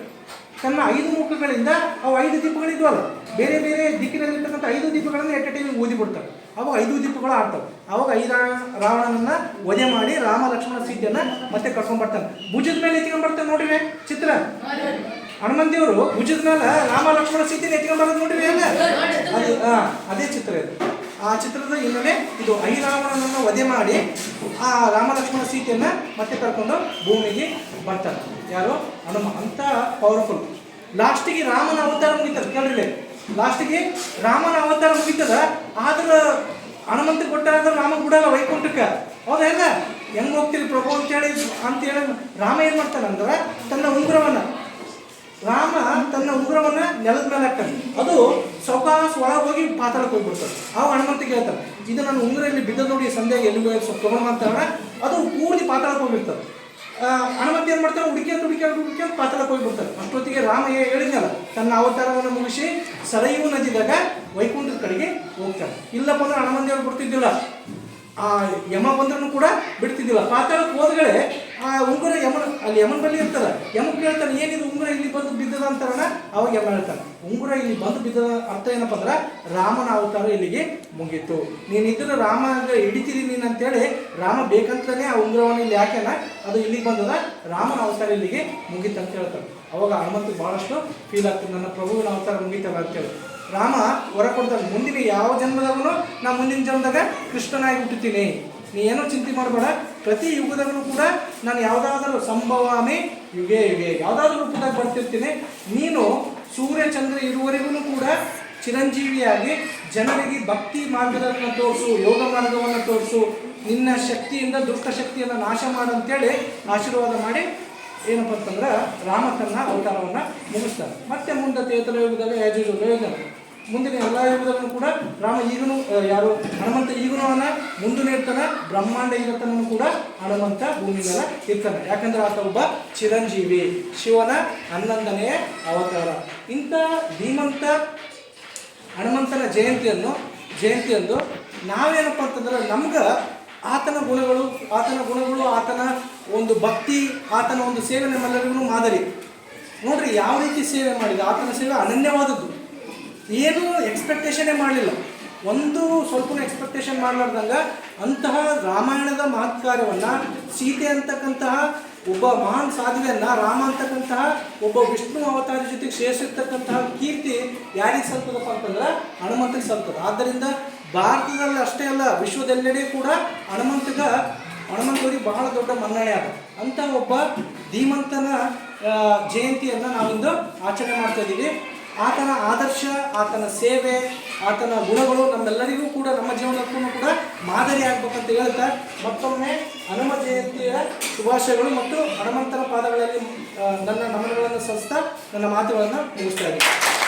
ತನ್ನ 5 ಮುಖಗಳಿಂದ ಅವು 5 ದೀಪಗಳಿದ್ವಲ್ಲ, ಬೇರೆ ಬೇರೆ ದಿಕ್ಕಿನಲ್ಲಿರ್ತಕ್ಕಂಥ 5 ದೀಪಗಳನ್ನು ಎಟ್ ಎ ಟೈಮಿಗೆ ಊದಿ ಬಿಡ್ತಾರೆ. ಅವಾಗ 5 ದೀಪಗಳು ಆಡ್ತವೆ. ಅವಾಗ 5 ರಾವಣನನ್ನ ವಧೆ ಮಾಡಿ ರಾಮ ಲಕ್ಷ್ಮಣ ಸೀತೆಯನ್ನ ಮತ್ತೆ ಕರ್ಕೊಂಡ್ಬರ್ತಾನೆ. ಭುಜದ ಮೇಲೆ ಎತ್ಕೊಂಡ್ಬರ್ತಾನೆ ನೋಡ್ರಿ ಚಿತ್ರ. ಹನುಮಂತ ದೇವರು ಭುಜದ ಮೇಲೆ ರಾಮ ಲಕ್ಷ್ಮಣ ಸೀತೆಯನ್ನು ಎತ್ಕೊಂಡ್ಬರೋದು ನೋಡ್ರಿ ಅಲ್ಲ, ಅದು ಅದೇ ಚಿತ್ರ ಇದು. ಆ ಚಿತ್ರದ ಹಿನ್ನೆಲೆ ಇದು ಐರಾವಣನನ್ನು ವಧೆ ಮಾಡಿ ಆ ರಾಮ ಲಕ್ಷ್ಮಣ ಸೀತೆಯನ್ನ ಮತ್ತೆ ಕರ್ಕೊಂಡು ಭೂಮಿಗೆ ಬರ್ತಾರೆ. ಯಾರು? ಹನುಮ. ಅಂತ ಪವರ್ಫುಲ್. ಲಾಸ್ಟಿಗೆ ರಾಮನ ಅವತಾರ ಮುಗಿತದ ಕೇಳ್ರಿ. ಲಾಸ್ಟಿಗೆ ರಾಮನ ಅವತಾರ ಮುಗಿತದ. ಆದ್ರೆ ಹನುಮಂತ ಕೊಟ್ಟಾಗ ರಾಮ ಬಿಡಲ್ಲ ವೈಕುಂಠಕ್ಕೆ. ಹೌದಾ? ಹೆಂಗ್ ಹೋಗ್ತೀರಿ ಪ್ರಭು ಅಂತೇಳಿ ರಾಮ ಏನ್ ಮಾಡ್ತಾನಂದ್ರೆ ತನ್ನ ಉಂಗುರವನ್ನ ನೆಲದ ಮೇಲೆ ಹಾಕ್ತಾನೆ. ಅದು ಸೌಕಾಸ ಒಳಗೆ ಹೋಗಿ ಪಾತಾಳಕ್ಕೆ ಹೋಗ್ಬಿಡ್ತಾರೆ. ಅವಾಗ ಹನುಮಂತಿಗೆ ಹೇಳ್ತಾರೆ, ಇದು ನನ್ನ ಉಂಗುರ ಇಲ್ಲಿ ಬಿದ್ದ ನೋಡಿ ಸಂಧ್ಯಾಗ ಎಲ್ಲಿ ಸ್ವಲ್ಪ ತೊಗೊಂಡು ಅಂತಾರ. ಅದು ಪೂರ್ತಿ ಪಾತಾಳಕ್ಕೆ ಹೋಗ್ಬಿಡ್ತಾರೆ. ಹನುಮಂತ ಏನು ಮಾಡ್ತಾರೆ, ಹುಡುಕಿ ಪಾತಾಳಕ್ಕೆ ಹೋಗ್ಬಿಡ್ತಾರೆ. ಅಷ್ಟೊತ್ತಿಗೆ ರಾಮ ಹೇಳಿದ್ನಲ್ಲ, ತನ್ನ ಅವತಾರವನ್ನು ಮುಗಿಸಿ ಸರಯೂ ನದಿದಾಗ ವೈಕುಂಠದ ಕಡೆಗೆ ಹೋಗ್ತಾರೆ. ಇಲ್ಲಪ್ಪ ಅಂದ್ರೆ ಹನುಮಂತ ದೇವರು ಬಿಡ್ತಿದ್ದಿಲ್ಲ, ಆ ಯಮ ಬಂದ್ರೂ ಕೂಡ ಬಿಡ್ತಿದ್ದಿಲ್ಲ. ಪಾತಾಳಕ್ಕೆ ಹೋದ್ಗಳೇ ಆ ಉಂಗುರ ಯಮನ ಬಳಿ ಇರ್ತದೆ. ಯಮ ಕೇಳ್ತಾನೆ, ಏನಿದು ಉಂಗುರ ಇಲ್ಲಿ ಬಂದು ಬಿದ್ದದ ಅಂತಾರಣ. ಅವಾಗ ಯಮ ಹೇಳ್ತಾನೆ, ಉಂಗುರ ಇಲ್ಲಿ ಬಂದು ಬಿದ್ದದ ಅರ್ಥ ಏನಪ್ಪ ಅಂದ್ರೆ ರಾಮನ ಅವತಾರ ಇಲ್ಲಿಗೆ ಮುಗೀತು. ನೀನಿದ್ರೆ ರಾಮ ಹಿಡಿತೀರಿ ನೀನು ಅಂತೇಳಿ ರಾಮ ಬೇಕಂತಲೇ ಆ ಉಂಗುರವನ್ನು ಇಲ್ಲಿ ಯಾಕೆನ ಅದು ಇಲ್ಲಿಗೆ ಬಂದದ, ರಾಮನ ಅವತಾರ ಇಲ್ಲಿಗೆ ಮುಗೀತು ಅಂತ ಹೇಳ್ತಾರೆ. ಅವಾಗ ಹನುಮಂತಿಗೆ ಭಾಳಷ್ಟು ಫೀಲ್ ಆಗ್ತದೆ, ನನ್ನ ಪ್ರಭುವಿನ ಅವತಾರ ಮುಗೀತಲ್ಲ ಅಂತೇಳಿ. ರಾಮ ಹೊರ ಕೊಡ್ತಾನೆ, ಮುಂದಿನ ಯಾವ ಜನ್ಮದಾಗೂ ನಾ ಮುಂದಿನ ಜನ್ಮದಾಗ ಕೃಷ್ಣನಾಗಿ ಹುಟ್ಟುತ್ತೀನಿ, ನೀ ಏನೋ ಚಿಂತೆ ಮಾಡಬೇಡ. ಪ್ರತಿ ಯುಗದಾಗೂ ಕೂಡ ನಾನು ಯಾವುದಾದ್ರೂ ಸಂಭವಾಮಿ ಯುಗೇ ಯಾವುದಾದ್ರೂ ರೂಪದಾಗ ಬರ್ತಿರ್ತೀನಿ. ನೀನು ಸೂರ್ಯ ಚಂದ್ರ ಇರುವವರೆಗೂ ಕೂಡ ಚಿರಂಜೀವಿಯಾಗಿ ಜನರಿಗೆ ಭಕ್ತಿ ಮಾರ್ಗವನ್ನು ತೋರಿಸು, ಯೋಗ ಮಾರ್ಗವನ್ನು ತೋರಿಸು, ನಿನ್ನ ಶಕ್ತಿಯಿಂದ ದುಷ್ಟ ಶಕ್ತಿಯನ್ನು ನಾಶ ಮಾಡು ಅಂತೇಳಿ ಆಶೀರ್ವಾದ ಮಾಡಿ ಏನಪ್ಪ ಅಂತಂದ್ರೆ ರಾಮ ತನ್ನ ಅವತಾರವನ್ನು ಮುಗಿಸ್ತಾನೆ. ಮತ್ತೆ ಮುಂದೆ ತೇತರ ಯುಗದಾಗ ಯೋಗ ಮುಂದಿನ ಎಲ್ಲ ಯುಗದಲ್ಲೂ ಕೂಡ ರಾಮ ಈಗನೂ ಹನುಮಂತ ಈಗನೂ ಅವನ ಮುಂದೆ ಇರ್ತಾನೆ. ಬ್ರಹ್ಮಾಂಡ ಇರತನೂ ಕೂಡ ಹನುಮಂತ ಭೂಮಿ ಮೇಲೆ ಇರ್ತಾನೆ. ಯಾಕಂದ್ರೆ ಆತ ಒಬ್ಬ ಚಿರಂಜೀವಿ, ಶಿವನ 11ನೇ ಅವತಾರ. ಇಂಥ ಧೀಮಂತ ಹನುಮಂತನ ಜಯಂತಿಯಂದು ನಾವೇನಪ್ಪ ಅಂತಂದ್ರೆ ನಮ್ಗೆ ಆತನ ಗುಣಗಳು ಆತನ ಒಂದು ಭಕ್ತಿ, ಆತನ ಒಂದು ಸೇವೆ ನಮ್ಮೆಲ್ಲರಿಗೂ ಮಾದರಿ. ನೋಡ್ರಿ ಯಾವ ರೀತಿ ಸೇವೆ ಮಾಡಿದ. ಆತನ ಸೇವೆ ಅನನ್ಯವಾದದ್ದು, ಏನೂ ಎಕ್ಸ್ಪೆಕ್ಟೇಷನ್ನೇ ಮಾಡಲಿಲ್ಲ, ಒಂದು ಸ್ವಲ್ಪ ಎಕ್ಸ್ಪೆಕ್ಟೇಷನ್ ಮಾಡಲಾರ್ದಂಗೆ ಅಂತಹ ರಾಮಾಯಣದ ಮಹತ್ಕಾರ್ಯವನ್ನು, ಸೀತೆ ಅಂತಕ್ಕಂತಹ ಒಬ್ಬ ಮಹಾನ್ ಸಾಧುವೆಯನ್ನು ರಾಮ ಅಂತಕ್ಕಂತಹ ಒಬ್ಬ ವಿಷ್ಣು ಅವತಾರ ಜೊತೆಗೆ ಸೇರಿಸಿರ್ತಕ್ಕಂತಹ ಕೀರ್ತಿ ಯಾರಿಗೆ ಸಲ್ತದಪ್ಪ ಅಂತಂದ್ರೆ ಹನುಮಂತಕ್ಕೆ ಸಲ್ತದೆ. ಆದ್ದರಿಂದ ಭಾರತದಲ್ಲಿ ಅಷ್ಟೇ ಅಲ್ಲ, ವಿಶ್ವದೆಲ್ಲೆಡೆ ಕೂಡ ಹನುಮಂತವರಿಗೆ ಬಹಳ ದೊಡ್ಡ ಮನ್ನಣೆ ಆದ. ಅಂಥ ಒಬ್ಬ ಧೀಮಂತನ ಜಯಂತಿಯನ್ನು ನಾವಿಂದು ಆಚರಣೆ ಮಾಡ್ತಾ ಇದ್ದೀವಿ. ಆತನ ಆದರ್ಶ, ಆತನ ಸೇವೆ, ಆತನ ಗುಣಗಳು ನಮ್ಮೆಲ್ಲರಿಗೂ ಕೂಡ ನಮ್ಮ ಜೀವನಕ್ಕೂ ಕೂಡ ಮಾದರಿ ಆಗ್ಬೇಕಂತ ಹೇಳ್ತಾ ಮತ್ತೊಮ್ಮೆ ಹನುಮ ಜಯಂತಿಯ ಶುಭಾಶಯಗಳು ಮತ್ತು ಹನುಮಂತನ ಪಾದಗಳಲ್ಲಿ ನನ್ನ ನಮನಗಳನ್ನು ಸಲ್ಲಿಸ್ತಾ ನನ್ನ ಮಾತುಗಳನ್ನು ಮುಗಿಸ್ತಾ ಇದ್ದೀನಿ.